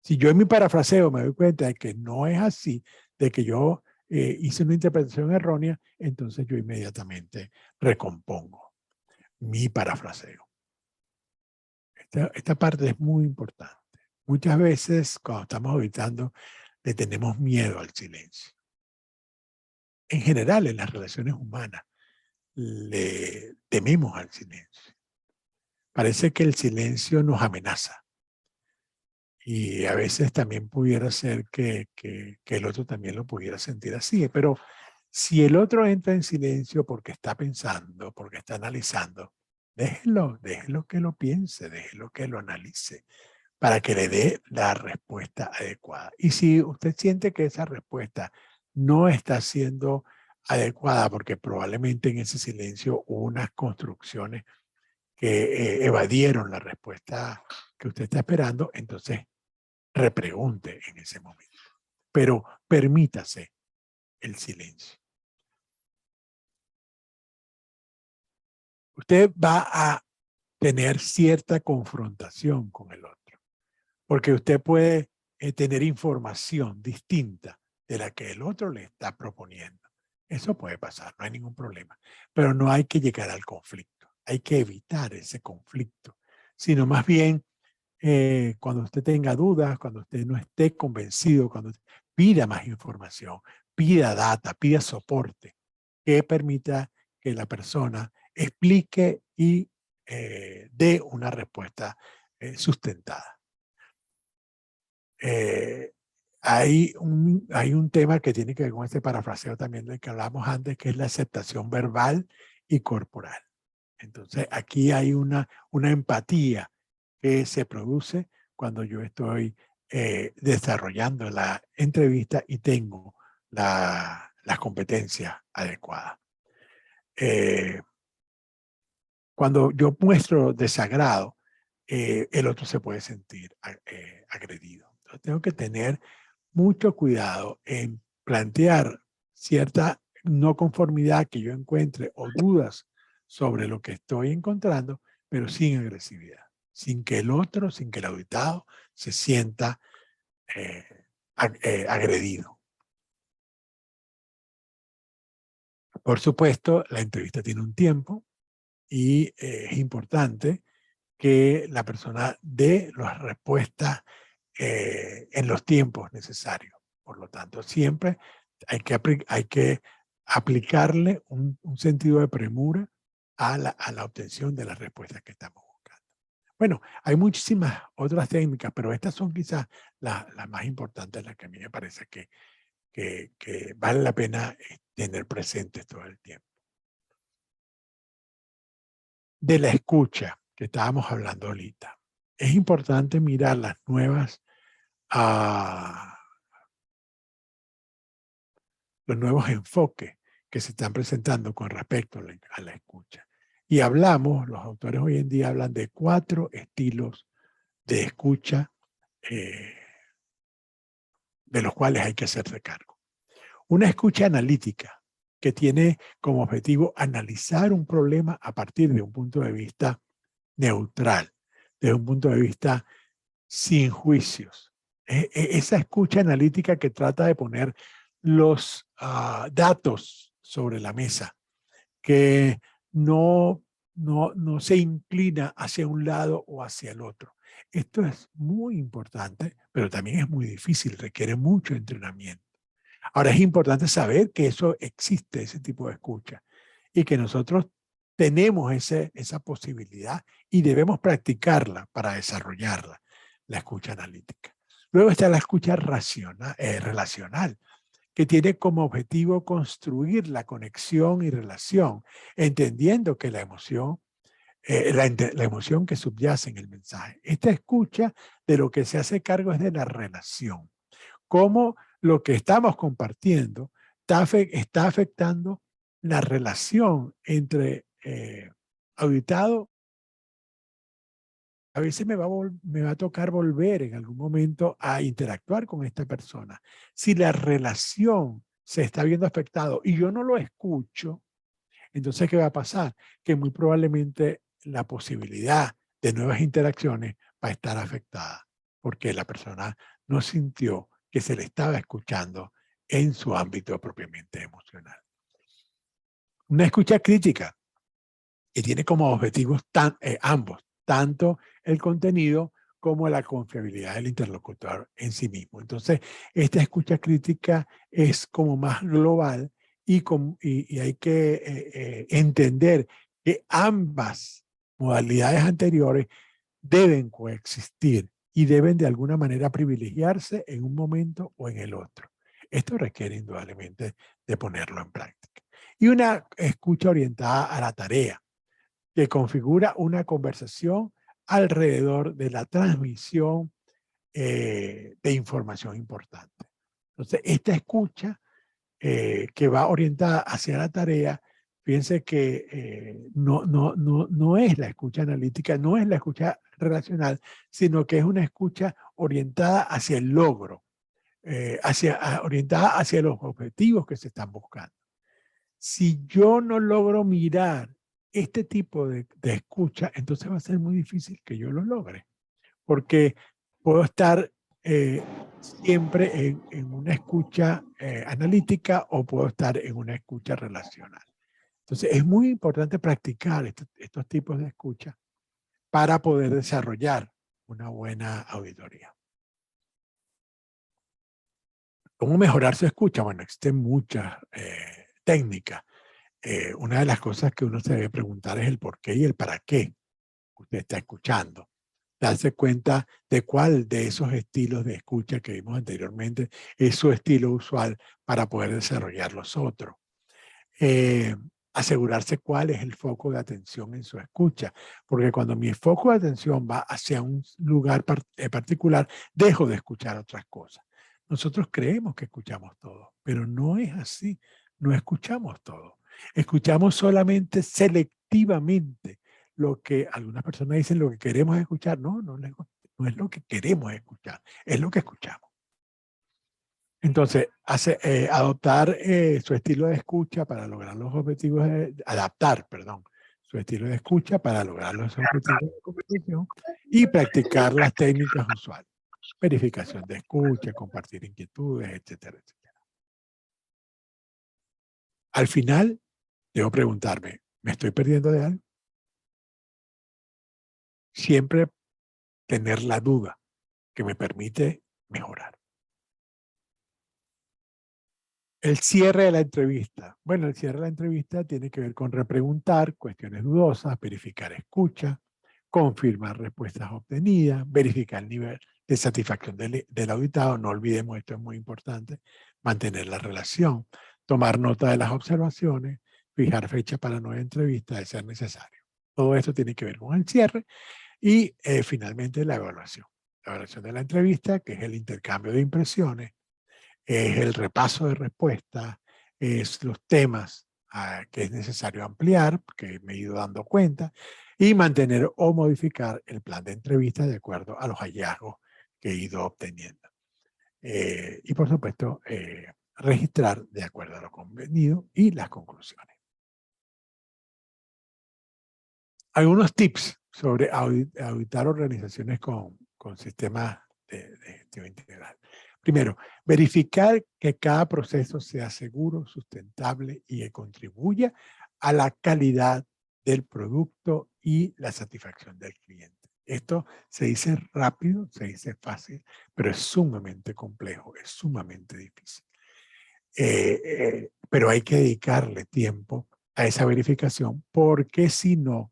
Si yo en mi parafraseo me doy cuenta de que no es así, de que yo hice una interpretación errónea, entonces yo inmediatamente recompongo mi parafraseo. Esta parte es muy importante. Muchas veces cuando estamos auditando le tenemos miedo al silencio. En general en las relaciones humanas le tememos al silencio. Parece que el silencio nos amenaza. Y a veces también pudiera ser que el otro también lo pudiera sentir así. Pero si el otro entra en silencio porque está pensando, porque está analizando, déjelo que lo piense, déjelo que lo analice para que le dé la respuesta adecuada. Y si usted siente que esa respuesta no está siendo adecuada porque probablemente en ese silencio hubo unas construcciones que evadieron la respuesta que usted está esperando, entonces repregunte en ese momento. Pero permítase el silencio. Usted va a tener cierta confrontación con el otro, porque usted puede tener información distinta de la que el otro le está proponiendo. Eso puede pasar, no hay ningún problema. Pero no hay que llegar al conflicto. Hay que evitar ese conflicto, sino más bien cuando usted tenga dudas, cuando usted no esté convencido, cuando pida más información, pida data, pida soporte que permita que la persona explique y dé una respuesta sustentada. Hay un tema que tiene que ver con este parafraseo también del que hablamos antes, que es la aceptación verbal y corporal. Entonces, aquí hay una empatía que se produce cuando yo estoy desarrollando la entrevista y tengo las competencias adecuadas. Cuando yo muestro desagrado, el otro se puede sentir agredido. Entonces, tengo que tener mucho cuidado en plantear cierta no conformidad que yo encuentre o dudas sobre lo que estoy encontrando, pero sin agresividad, sin que el otro, sin que el auditado se sienta agredido. Por supuesto, la entrevista tiene un tiempo y es importante que la persona dé las respuestas en los tiempos necesarios. Por lo tanto, siempre hay que aplicarle un sentido de premura a la obtención de las respuestas que estamos buscando. Bueno, hay muchísimas otras técnicas, pero estas son quizás las más importantes, las que a mí me parece que vale la pena tener presentes todo el tiempo. De la escucha que estábamos hablando ahorita. Es importante mirar las los nuevos enfoques que se están presentando con respecto a la escucha. Y los autores hoy en día hablan de 4 estilos de escucha de los cuales hay que hacerse cargo. Una escucha analítica que tiene como objetivo analizar un problema a partir de un punto de vista neutral, desde un punto de vista sin juicios. Esa escucha analítica que trata de poner los datos sobre la mesa, que no se inclina hacia un lado o hacia el otro. Esto es muy importante, pero también es muy difícil, requiere mucho entrenamiento. Ahora es importante saber que eso existe, ese tipo de escucha, y que nosotros tenemos esa posibilidad y debemos practicarla para desarrollarla, la escucha analítica. Luego está la escucha relacional, que tiene como objetivo construir la conexión y relación, entendiendo que la emoción que subyace en el mensaje. Esta escucha de lo que se hace cargo es de la relación. Cómo lo que estamos compartiendo está afectando la relación entre auditado. A veces me va a tocar volver en algún momento a interactuar con esta persona. Si la relación se está viendo afectado y yo no lo escucho, entonces, ¿qué va a pasar? Que muy probablemente la posibilidad de nuevas interacciones va a estar afectada porque la persona no sintió que se le estaba escuchando en su ámbito propiamente emocional. Una escucha crítica que tiene como objetivos ambos, tanto el contenido como la confiabilidad del interlocutor en sí mismo. Entonces, esta escucha crítica es como más global y hay que entender que ambas modalidades anteriores deben coexistir y deben de alguna manera privilegiarse en un momento o en el otro. Esto requiere indudablemente de ponerlo en práctica. Y una escucha orientada a la tarea, que configura una conversación alrededor de la transmisión de información importante. Entonces, esta escucha que va orientada hacia la tarea, fíjense que no es la escucha analítica, no es la escucha relacional, sino que es una escucha orientada hacia el logro, orientada hacia los objetivos que se están buscando. Si yo no logro mirar este tipo de escucha, entonces va a ser muy difícil que yo lo logre, porque puedo estar siempre en una escucha analítica o puedo estar en una escucha relacional. Entonces es muy importante practicar estos tipos de escucha para poder desarrollar una buena auditoría. ¿Cómo mejorar su escucha? Bueno, existen muchas técnicas. Una de las cosas que uno se debe preguntar es el por qué y el para qué usted está escuchando. Darse cuenta de cuál de esos estilos de escucha que vimos anteriormente es su estilo usual para poder desarrollar los otros. Asegurarse cuál es el foco de atención en su escucha, porque cuando mi foco de atención va hacia un lugar particular, dejo de escuchar otras cosas. Nosotros creemos que escuchamos todo, pero no es así, no escuchamos todo. Escuchamos solamente selectivamente lo que algunas personas dicen lo que queremos escuchar. No es lo que queremos escuchar, es lo que escuchamos. Entonces, adoptar su estilo de escucha para lograr los objetivos, adaptar, perdón, su estilo de escucha para lograr los objetivos de competición y practicar las técnicas usuales. Verificación de escucha, compartir inquietudes, etcétera, etcétera. Al final, debo preguntarme, ¿me estoy perdiendo de algo? Siempre tener la duda que me permite mejorar. El cierre de la entrevista. Bueno, el cierre de la entrevista tiene que ver con repreguntar cuestiones dudosas, verificar escucha, confirmar respuestas obtenidas, verificar el nivel de satisfacción del auditado. No olvidemos, esto es muy importante, mantener la relación, tomar nota de las observaciones, fijar fecha para nueva entrevista de ser necesario. Todo esto tiene que ver con el cierre y finalmente la evaluación. La evaluación de la entrevista, que es el intercambio de impresiones, es el repaso de respuestas, es los temas que es necesario ampliar, que me he ido dando cuenta, y mantener o modificar el plan de entrevista de acuerdo a los hallazgos que he ido obteniendo. Y por supuesto, registrar de acuerdo a lo convenido y las conclusiones. Algunos tips sobre auditar organizaciones con sistemas de gestión integral. Primero, verificar que cada proceso sea seguro, sustentable y que contribuya a la calidad del producto y la satisfacción del cliente. Esto se dice rápido, se dice fácil, pero es sumamente complejo, es sumamente difícil. Pero hay que dedicarle tiempo a esa verificación porque si no,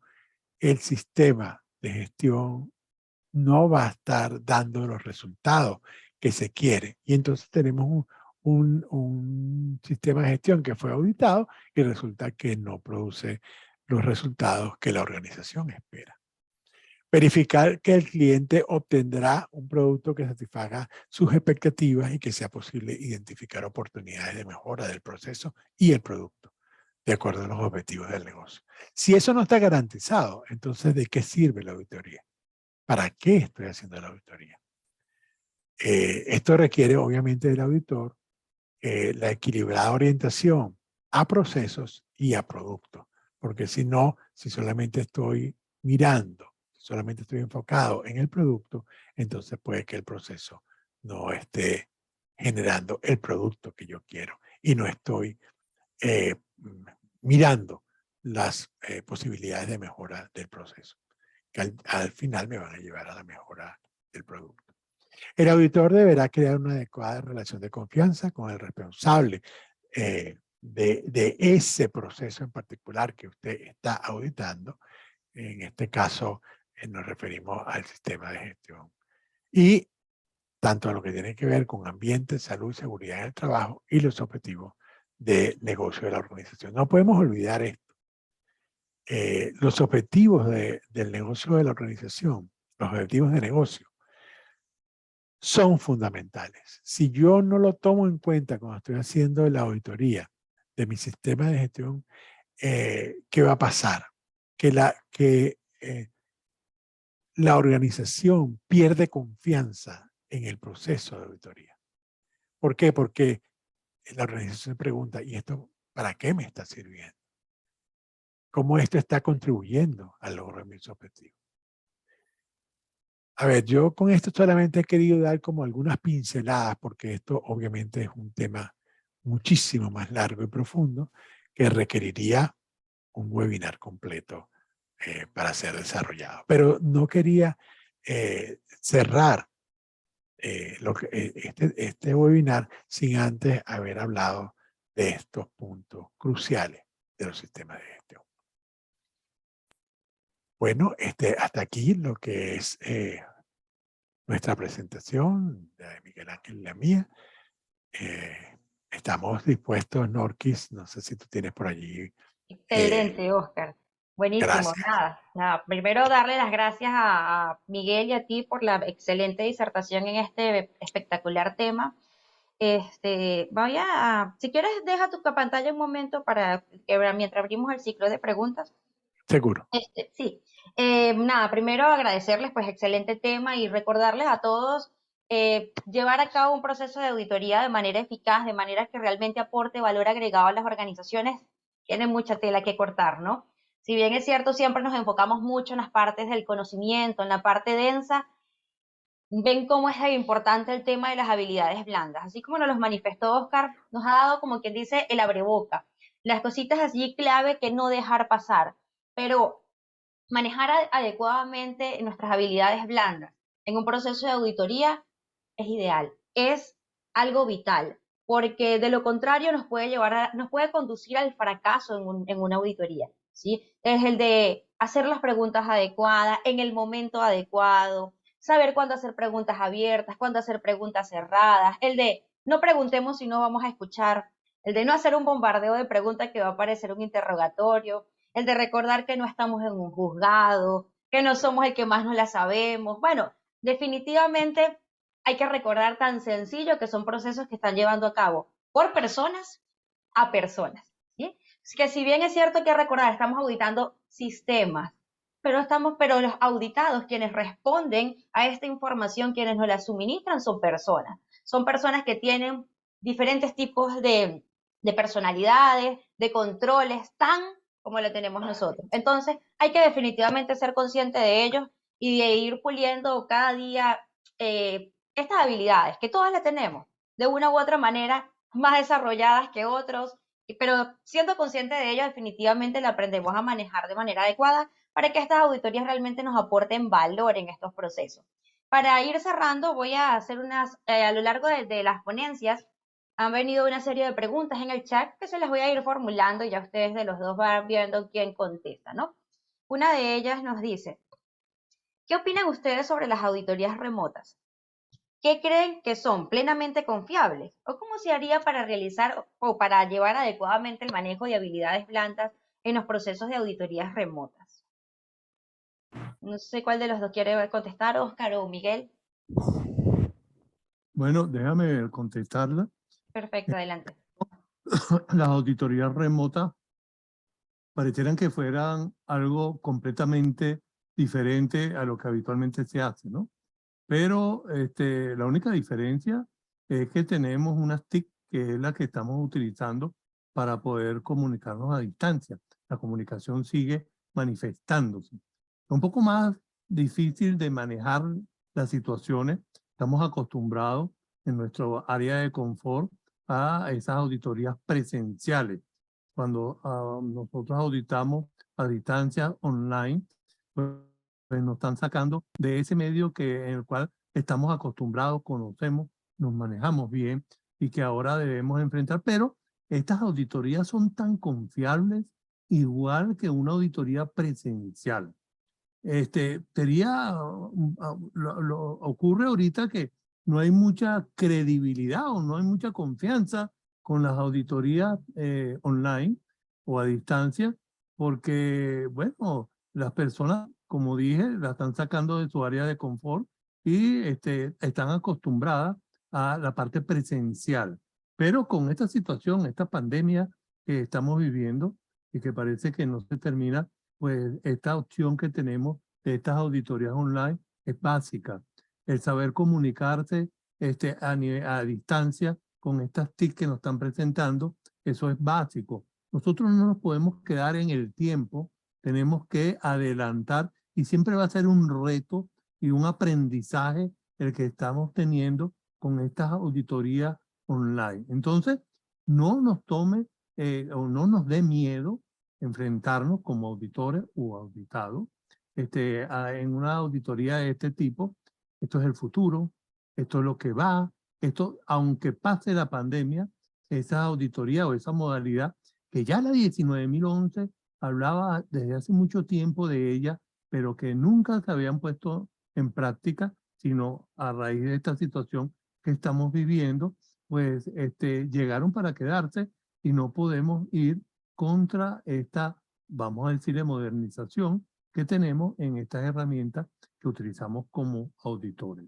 el sistema de gestión no va a estar dando los resultados que se quiere. Y entonces tenemos un sistema de gestión que fue auditado y resulta que no produce los resultados que la organización espera. Verificar que el cliente obtendrá un producto que satisfaga sus expectativas y que sea posible identificar oportunidades de mejora del proceso y el producto, de acuerdo a los objetivos del negocio. Si eso no está garantizado, entonces ¿de qué sirve la auditoría? ¿Para qué estoy haciendo la auditoría? Esto requiere obviamente del auditor la equilibrada orientación a procesos y a productos, porque si no, si solamente estoy mirando, solamente estoy enfocado en el producto, entonces puede que el proceso no esté generando el producto que yo quiero y no estoy mirando las posibilidades de mejora del proceso, que al final me van a llevar a la mejora del producto. El auditor deberá crear una adecuada relación de confianza con el responsable de ese proceso en particular que usted está auditando. En este caso nos referimos al sistema de gestión. Y tanto a lo que tiene que ver con ambiente, salud y seguridad en el trabajo y los objetivos de negocio de la organización. No podemos olvidar esto. Los objetivos del negocio de la organización, los objetivos de negocio, son fundamentales. Si yo no lo tomo en cuenta cuando estoy haciendo la auditoría de mi sistema de gestión, ¿qué va a pasar? Que la organización pierde confianza en el proceso de auditoría. ¿Por qué? Porque la organización se pregunta, ¿y esto para qué me está sirviendo? ¿Cómo esto está contribuyendo al logro de mis objetivos? A ver, yo con esto solamente he querido dar como algunas pinceladas, porque esto obviamente es un tema muchísimo más largo y profundo que requeriría un webinar completo para ser desarrollado. Pero no quería cerrar este webinar sin antes haber hablado de estos puntos cruciales de los sistemas de gestión. Bueno, hasta aquí lo que es nuestra presentación, la de Miguel Ángel y la mía. Estamos dispuestos, Norquis, no sé si tú tienes por allí. Excelente, Oscar. Buenísimo. Gracias. Nada. Primero darle las gracias a Miguel y a ti por la excelente disertación en este espectacular tema. Si quieres, deja tu pantalla un momento para que mientras abrimos el ciclo de preguntas. Seguro. Sí. Primero agradecerles, pues excelente tema y recordarles a todos llevar a cabo un proceso de auditoría de manera eficaz, de manera que realmente aporte valor agregado a las organizaciones, tiene mucha tela que cortar, ¿no? Si bien es cierto, siempre nos enfocamos mucho en las partes del conocimiento, en la parte densa, ven cómo es importante el tema de las habilidades blandas. Así como nos los manifestó Oscar, nos ha dado, como quien dice, el abreboca. Las cositas allí clave que no dejar pasar. Pero manejar adecuadamente nuestras habilidades blandas en un proceso de auditoría es ideal, es algo vital, porque de lo contrario nos puede conducir al fracaso en una auditoría, ¿sí? Es el de hacer las preguntas adecuadas en el momento adecuado, saber cuándo hacer preguntas abiertas, cuándo hacer preguntas cerradas, el de no preguntemos si no vamos a escuchar, el de no hacer un bombardeo de preguntas que va a parecer un interrogatorio, el de recordar que no estamos en un juzgado, que no somos el que más nos la sabemos. Bueno, definitivamente hay que recordar tan sencillo que son procesos que están llevando a cabo por personas a personas. ¿Sí? Es que si bien es cierto que recordar, estamos auditando sistemas, pero los auditados, quienes responden a esta información, quienes nos la suministran, son personas que tienen diferentes tipos de personalidades, de controles, tan como lo tenemos nosotros. Entonces, hay que definitivamente ser consciente de ellos y de ir puliendo cada día estas habilidades, que todas las tenemos, de una u otra manera, más desarrolladas que otros, pero siendo consciente de ello, definitivamente la aprendemos a manejar de manera adecuada para que estas auditorías realmente nos aporten valor en estos procesos. Para ir cerrando, voy a hacer a lo largo de las ponencias, han venido una serie de preguntas en el chat que se las voy a ir formulando y ya ustedes de los dos van viendo quién contesta, ¿no? Una de ellas nos dice, ¿qué opinan ustedes sobre las auditorías remotas? ¿Qué creen que son plenamente confiables? ¿O cómo se haría para realizar o para llevar adecuadamente el manejo de habilidades blandas en los procesos de auditorías remotas? No sé cuál de los dos quiere contestar, Óscar o Miguel. Bueno, déjame contestarla. Perfecto, adelante. Las auditorías remotas parecieran que fueran algo completamente diferente a lo que habitualmente se hace, ¿no? Pero la única diferencia es que tenemos una TIC que es la que estamos utilizando para poder comunicarnos a distancia. La comunicación sigue manifestándose. Es un poco más difícil de manejar las situaciones. Estamos acostumbrados en nuestro área de confort a esas auditorías presenciales. Cuando nosotros auditamos a distancia online, pues nos están sacando de ese medio en el cual estamos acostumbrados, conocemos, nos manejamos bien y que ahora debemos enfrentar. Pero estas auditorías son tan confiables igual que una auditoría presencial. Ocurre ahorita que no hay mucha credibilidad o no hay mucha confianza con las auditorías online o a distancia, porque, bueno, las personas, como dije, la están sacando de su área de confort y están acostumbradas a la parte presencial. Pero con esta situación, esta pandemia que estamos viviendo y que parece que no se termina, pues esta opción que tenemos de estas auditorías online es básica. El saber comunicarse a distancia con estas TIC que nos están presentando, eso es básico. Nosotros no nos podemos quedar en el tiempo, tenemos que adelantar y siempre va a ser un reto y un aprendizaje el que estamos teniendo con estas auditorías online. Entonces, no nos tome o no nos dé miedo enfrentarnos como auditores o auditados en una auditoría de este tipo. Esto es el futuro, esto es lo que va, esto, aunque pase la pandemia, esa auditoría o esa modalidad, que ya la 19.011 hablaba desde hace mucho tiempo de ella, pero que nunca se habían puesto en práctica, sino a raíz de esta situación que estamos viviendo, pues llegaron para quedarse y no podemos ir contra esta, vamos a decirle, modernización que tenemos en estas herramientas que utilizamos como auditores.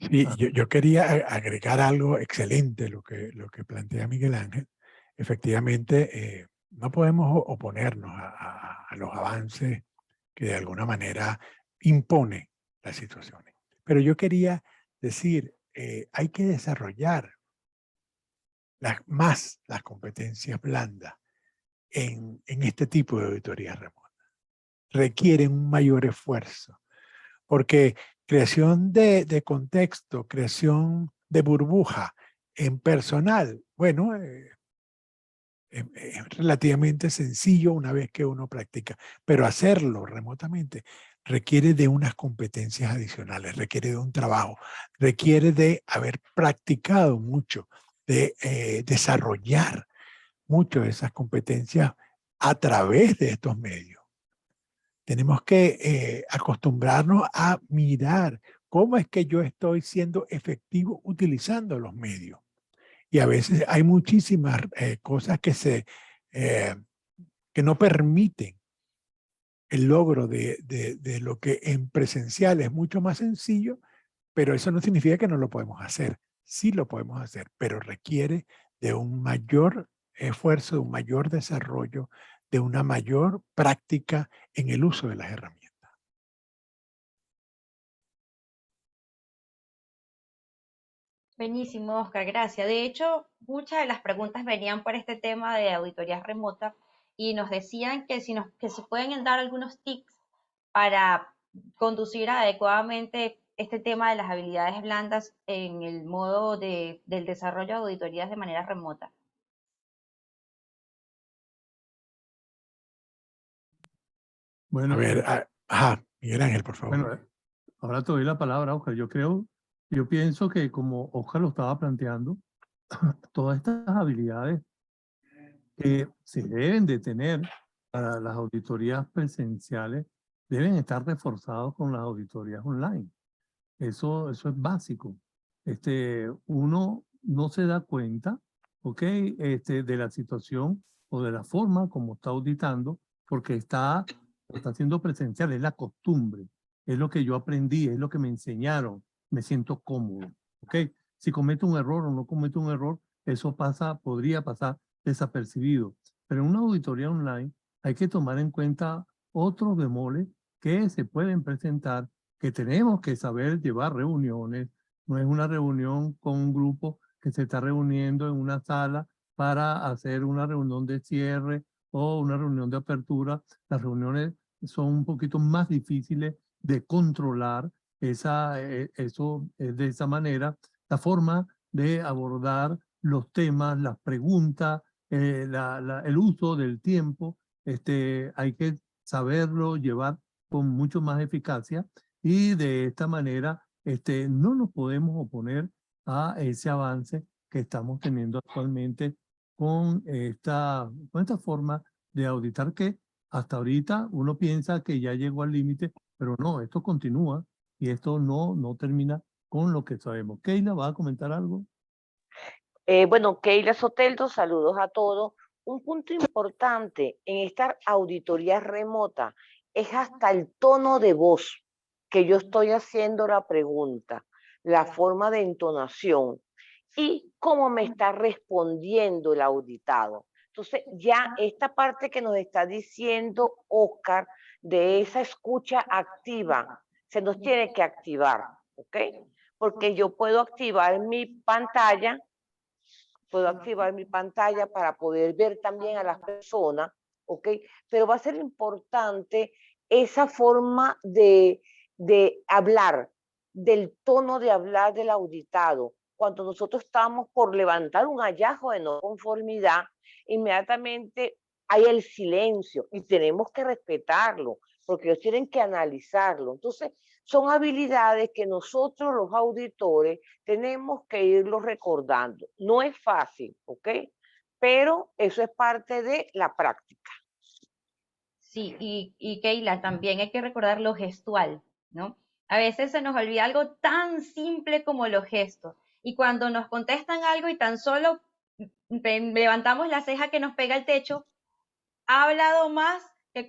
Sí, yo quería agregar algo excelente lo que plantea Miguel Ángel. Efectivamente, no podemos oponernos a los avances que de alguna manera impone las situaciones. Pero yo quería decir, hay que desarrollar más las competencias blandas en este tipo de auditorías remotas. Requieren un mayor esfuerzo, porque creación de contexto, creación de burbuja en personal, bueno, es relativamente sencillo una vez que uno practica, pero hacerlo remotamente requiere de unas competencias adicionales, requiere de un trabajo, requiere de haber practicado mucho, de desarrollar mucho de esas competencias a través de estos medios. Tenemos que acostumbrarnos a mirar cómo es que yo estoy siendo efectivo utilizando los medios. Y a veces hay muchísimas cosas que no permiten el logro de lo que en presencial es mucho más sencillo, pero eso no significa que no lo podemos hacer. Sí lo podemos hacer, pero requiere de un mayor esfuerzo, de un mayor desarrollo, de una mayor práctica en el uso de las herramientas. Buenísimo, Oscar, gracias. De hecho, muchas de las preguntas venían por este tema de auditorías remotas y nos decían que que se pueden dar algunos tips para conducir adecuadamente este tema de las habilidades blandas en el modo del desarrollo de auditorías de manera remota. Bueno, A ver, Miguel Ángel, por favor. bueno, ahora te doy la palabra, Oscar. Yo pienso que como Oscar lo estaba planteando, todas estas habilidades que se deben de tener para las auditorías presenciales deben estar reforzados con las auditorías online. Eso es básico. Uno no se da cuenta, ¿ok? De la situación o de la forma como está auditando, porque está haciendo presencial, es la costumbre, es lo que yo aprendí, es lo que me enseñaron, me siento cómodo, ¿ok? Si cometo un error o no cometo un error, eso podría pasar desapercibido. Pero en una auditoría online hay que tomar en cuenta otros bemoles que se pueden presentar, que tenemos que saber llevar reuniones. No es una reunión con un grupo que se está reuniendo en una sala para hacer una reunión de cierre o una reunión de apertura. Las reuniones son un poquito más difíciles de controlar. Eso es de esa manera. La forma de abordar los temas, las preguntas, el uso del tiempo, hay que saberlo llevar con mucho más eficacia y de esta manera no nos podemos oponer a ese avance que estamos teniendo actualmente con esta forma de auditar que hasta ahorita uno piensa que ya llegó al límite, pero no, esto continúa y esto no termina con lo que sabemos. Keila, ¿va a comentar algo? Bueno, Keila Soteldo, saludos a todos. Un punto importante en esta auditoría remota es hasta el tono de voz que yo estoy haciendo la pregunta, la forma de entonación y cómo me está respondiendo el auditado. Entonces, ya esta parte que nos está diciendo Oscar de esa escucha activa, se nos tiene que activar, ¿ok? Porque yo puedo activar mi pantalla para poder ver también a las personas, ¿ok? Pero va a ser importante esa forma de hablar, del tono de hablar del auditado. Cuando nosotros estamos por levantar un hallazgo de no conformidad, inmediatamente hay el silencio y tenemos que respetarlo, porque ellos tienen que analizarlo. Entonces, son habilidades que nosotros los auditores tenemos que irlo recordando. No es fácil, ¿ok? Pero eso es parte de la práctica. Sí, y Keila, también hay que recordar lo gestual, ¿no? A veces se nos olvida algo tan simple como los gestos. Y cuando nos contestan algo y tan solo levantamos la ceja que nos pega el techo, ha hablado más que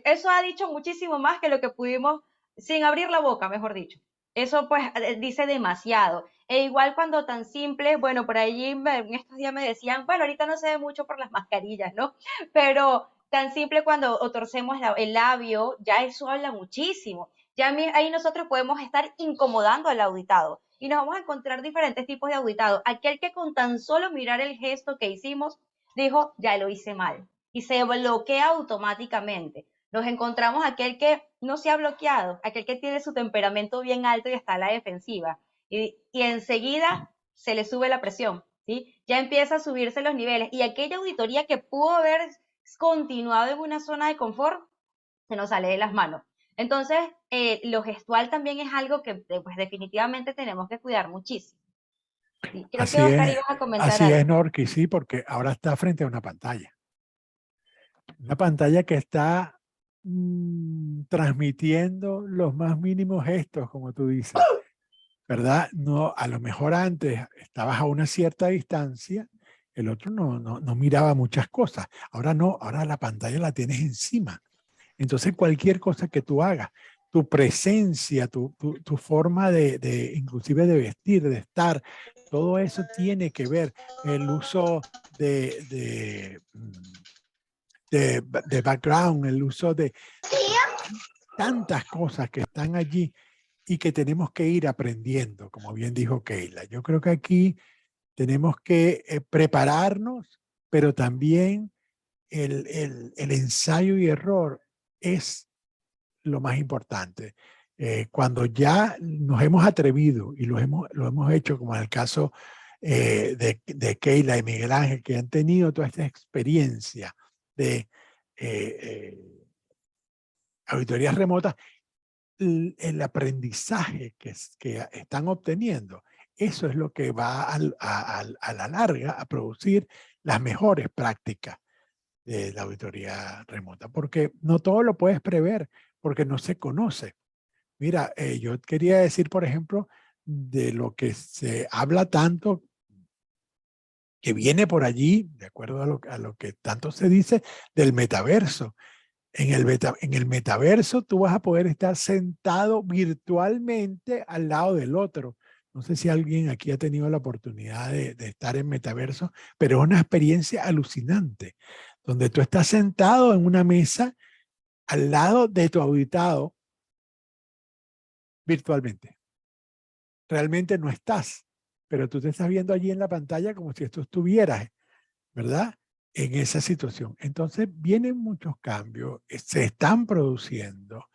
eso ha dicho muchísimo más que lo que pudimos, sin abrir la boca, mejor dicho. Eso pues dice demasiado. E igual cuando tan simple, bueno, por allí en estos días me decían, bueno, ahorita no se ve mucho por las mascarillas, ¿no? Pero tan simple cuando torcemos el labio, ya eso habla muchísimo. Ya ahí nosotros podemos estar incomodando al auditado y nos vamos a encontrar diferentes tipos de auditado. Aquel que con tan solo mirar el gesto que hicimos dijo, ya lo hice mal y se bloquea automáticamente. Nos encontramos aquel que no se ha bloqueado, aquel que tiene su temperamento bien alto y está a la defensiva. Y enseguida se le sube la presión, ¿sí? Ya empieza a subirse los niveles. Y aquella auditoría que pudo haber continuado en una zona de confort, se nos sale de las manos. Entonces, lo gestual también es algo que pues, definitivamente tenemos que cuidar muchísimo. Sí, creo que Oscar ibas a comentar así algo. es, Norky, sí, porque ahora está frente a una pantalla. Una pantalla que está transmitiendo los más mínimos gestos, como tú dices, ¿verdad? No, a lo mejor antes estabas a una cierta distancia, el otro no miraba muchas cosas. Ahora no, ahora la pantalla la tienes encima. Entonces cualquier cosa que tú hagas, tu presencia, tu forma inclusive de vestir, de estar, todo eso tiene que ver. El uso de de background, el uso de tantas cosas que están allí y que tenemos que ir aprendiendo, como bien dijo Keila. Yo creo que aquí tenemos que prepararnos, pero también el ensayo y error es lo más importante. Cuando ya nos hemos atrevido y lo hemos hecho, como en el caso de Keila y Miguel Ángel, que han tenido toda esta experiencia de auditorías remotas, el aprendizaje que están obteniendo, eso es lo que va a la larga a producir las mejores prácticas de la auditoría remota, porque no todo lo puedes prever, porque no se conoce. Mira, yo quería decir, por ejemplo, de lo que se habla tanto, que viene por allí, de acuerdo a lo que tanto se dice, del metaverso. En el metaverso tú vas a poder estar sentado virtualmente al lado del otro. No sé si alguien aquí ha tenido la oportunidad de estar en metaverso, pero es una experiencia alucinante, donde tú estás sentado en una mesa al lado de tu auditado virtualmente. Realmente no estás, pero tú te estás viendo allí en la pantalla como si esto estuvieras, ¿verdad? En esa situación. Entonces vienen muchos cambios, se están produciendo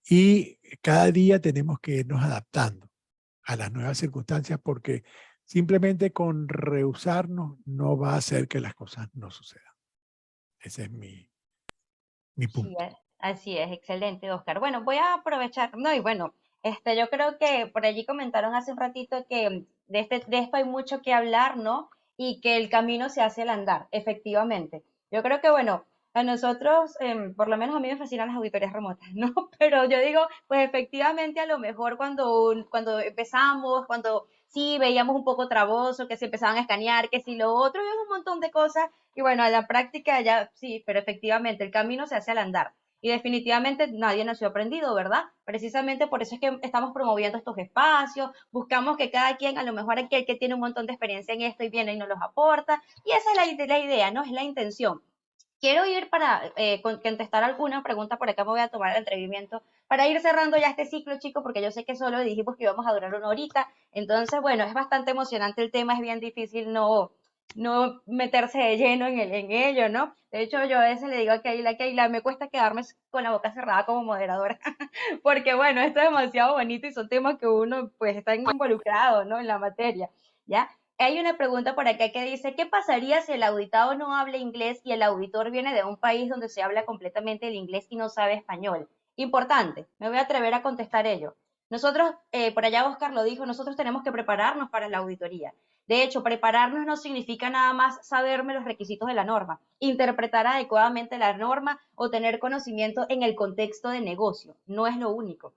y cada día tenemos que irnos adaptando a las nuevas circunstancias porque simplemente con rehusarnos no va a hacer que las cosas no sucedan. Ese es mi Sí, punto. así es, excelente, Oscar. Bueno, voy a aprovechar, no, y bueno, yo creo que por allí comentaron hace un ratito que de esto hay mucho que hablar, ¿no? Y que el camino se hace al andar, efectivamente. Yo creo que, bueno, a nosotros, por lo menos a mí me fascinan las auditorías remotas, ¿no? Pero yo digo, pues efectivamente a lo mejor cuando empezamos, cuando sí veíamos un poco traboso, que se empezaban a escanear, que si lo otro, había un montón de cosas y bueno, a la práctica ya sí, pero efectivamente el camino se hace al andar. Y definitivamente nadie nació aprendido, ¿verdad? Precisamente por eso es que estamos promoviendo estos espacios, buscamos que cada quien, a lo mejor aquel que tiene un montón de experiencia en esto y viene y nos los aporta, y esa es la idea, ¿no? Es la intención. Quiero ir para contestar alguna pregunta, por acá me voy a tomar el atrevimiento para ir cerrando ya este ciclo, chicos, porque yo sé que solo dijimos que íbamos a durar una horita, entonces, bueno, es bastante emocionante el tema, es bien difícil no meterse de lleno en ello, ¿no? De hecho, yo a veces le digo a Keila, me cuesta quedarme con la boca cerrada como moderadora, porque bueno, esto es demasiado bonito y son temas que uno pues está involucrado, ¿no? En la materia, ¿ya? Hay una pregunta por acá que dice, ¿qué pasaría si el auditado no habla inglés y el auditor viene de un país donde se habla completamente el inglés y no sabe español? Importante, me voy a atrever a contestar ello. Nosotros, por allá Oscar lo dijo, nosotros tenemos que prepararnos para la auditoría. De hecho, prepararnos no significa nada más saberme los requisitos de la norma, interpretar adecuadamente la norma o tener conocimiento en el contexto de negocio. No es lo único.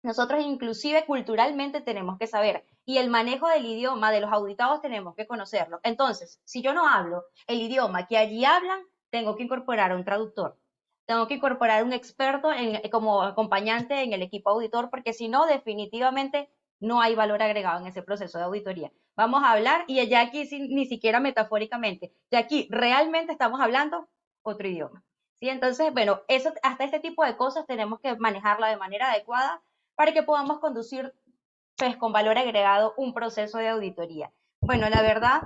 Nosotros inclusive culturalmente tenemos que saber y el manejo del idioma de los auditados tenemos que conocerlo. Entonces, si yo no hablo el idioma que allí hablan, tengo que incorporar a un traductor. Tengo que incorporar un experto como acompañante en el equipo auditor porque si no, definitivamente no hay valor agregado en ese proceso de auditoría. Vamos a hablar y ya aquí ni siquiera metafóricamente, ya aquí realmente estamos hablando otro idioma. ¿Sí? Entonces, bueno, hasta este tipo de cosas tenemos que manejarla de manera adecuada para que podamos conducir pues, con valor agregado un proceso de auditoría. Bueno, la verdad,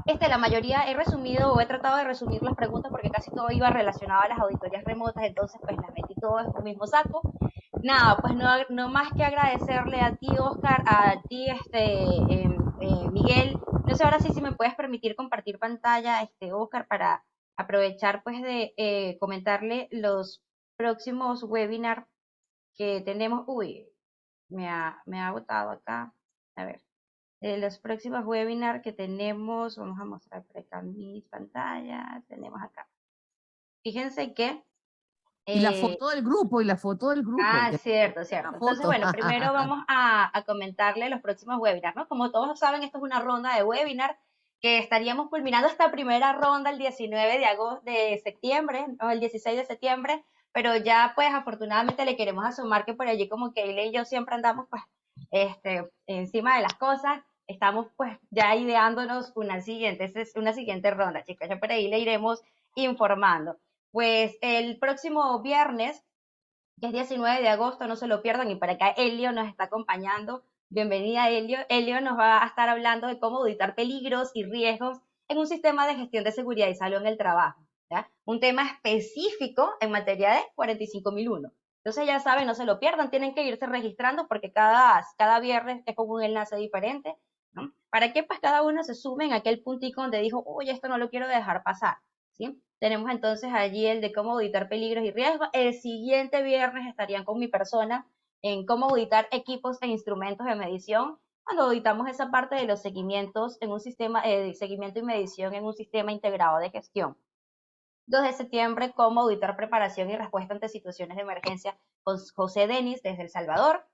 la mayoría he resumido o he tratado de resumir las preguntas porque casi todo iba relacionado a las auditorías remotas, entonces pues las metí todo en un mismo saco. Nada, pues no más que agradecerle a ti, Oscar, a ti, Miguel. No sé ahora sí si me puedes permitir compartir pantalla, Oscar, para aprovechar pues de comentarle los próximos webinars que tenemos. Uy, me ha agotado acá. A ver, los próximos webinars que tenemos, vamos a mostrar por acá mis pantallas, tenemos acá. Fíjense que... Y la foto del grupo, y la foto del grupo. Cierto, cierto. Entonces, bueno, primero vamos a comentarle los próximos webinars, ¿no? Como todos saben, esto es una ronda de webinar que estaríamos culminando esta primera ronda el 19 de septiembre, o el 16 de septiembre, pero ya pues afortunadamente le queremos asomar que por allí como que él y yo siempre andamos pues encima de las cosas, estamos pues ya ideándonos una siguiente ronda, chicos, ya por ahí le iremos informando. pues el próximo viernes, que es 19 de agosto, no se lo pierdan, y para acá Elio nos está acompañando. Bienvenida, Elio. Elio nos va a estar hablando de cómo auditar peligros y riesgos en un sistema de gestión de seguridad y salud en el trabajo, ¿ya? Un tema específico en materia de 45001. Entonces ya saben, no se lo pierdan, tienen que irse registrando porque cada viernes es con un enlace diferente, ¿no? Para que pues cada uno se sume en aquel puntico donde dijo, oye, esto no lo quiero dejar pasar, ¿sí? Tenemos entonces allí el de cómo auditar peligros y riesgos. El siguiente viernes estarían con mi persona en cómo auditar equipos e instrumentos de medición, cuando auditamos esa parte de los seguimientos en un sistema de seguimiento y medición en un sistema integrado de gestión. 2 de septiembre, cómo auditar preparación y respuesta ante situaciones de emergencia con José Denis desde El Salvador.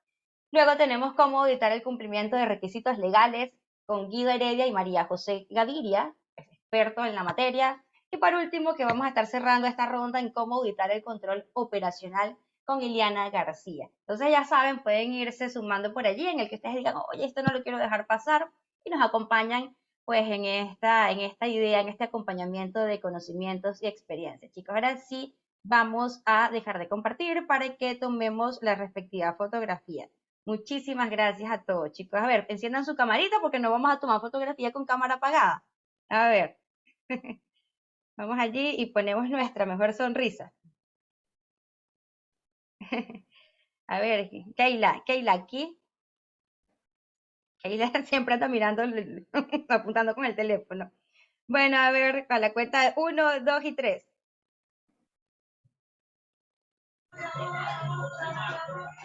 Luego tenemos cómo auditar el cumplimiento de requisitos legales con Guido Heredia y María José Gaviria, experto en la materia. Y por último, que vamos a estar cerrando esta ronda en cómo auditar el control operacional con Iliana García. Entonces ya saben, pueden irse sumando por allí en el que ustedes digan, oye, esto no lo quiero dejar pasar, y nos acompañan pues en esta idea, en este acompañamiento de conocimientos y experiencias. Chicos, ahora sí vamos a dejar de compartir para que tomemos la respectiva fotografía. Muchísimas gracias a todos, chicos. A ver, enciendan su camarita porque no vamos a tomar fotografía con cámara apagada. A ver. Vamos allí y ponemos nuestra mejor sonrisa. A ver, Keila aquí. Keila siempre anda mirando, apuntando con el teléfono. Bueno, a ver, a la cuenta de 1, 2 y 3.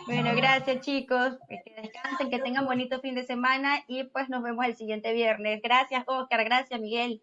Bueno, gracias chicos. Que descansen, que tengan bonito fin de semana y pues nos vemos el siguiente viernes. Gracias, Oscar. Gracias, Miguel.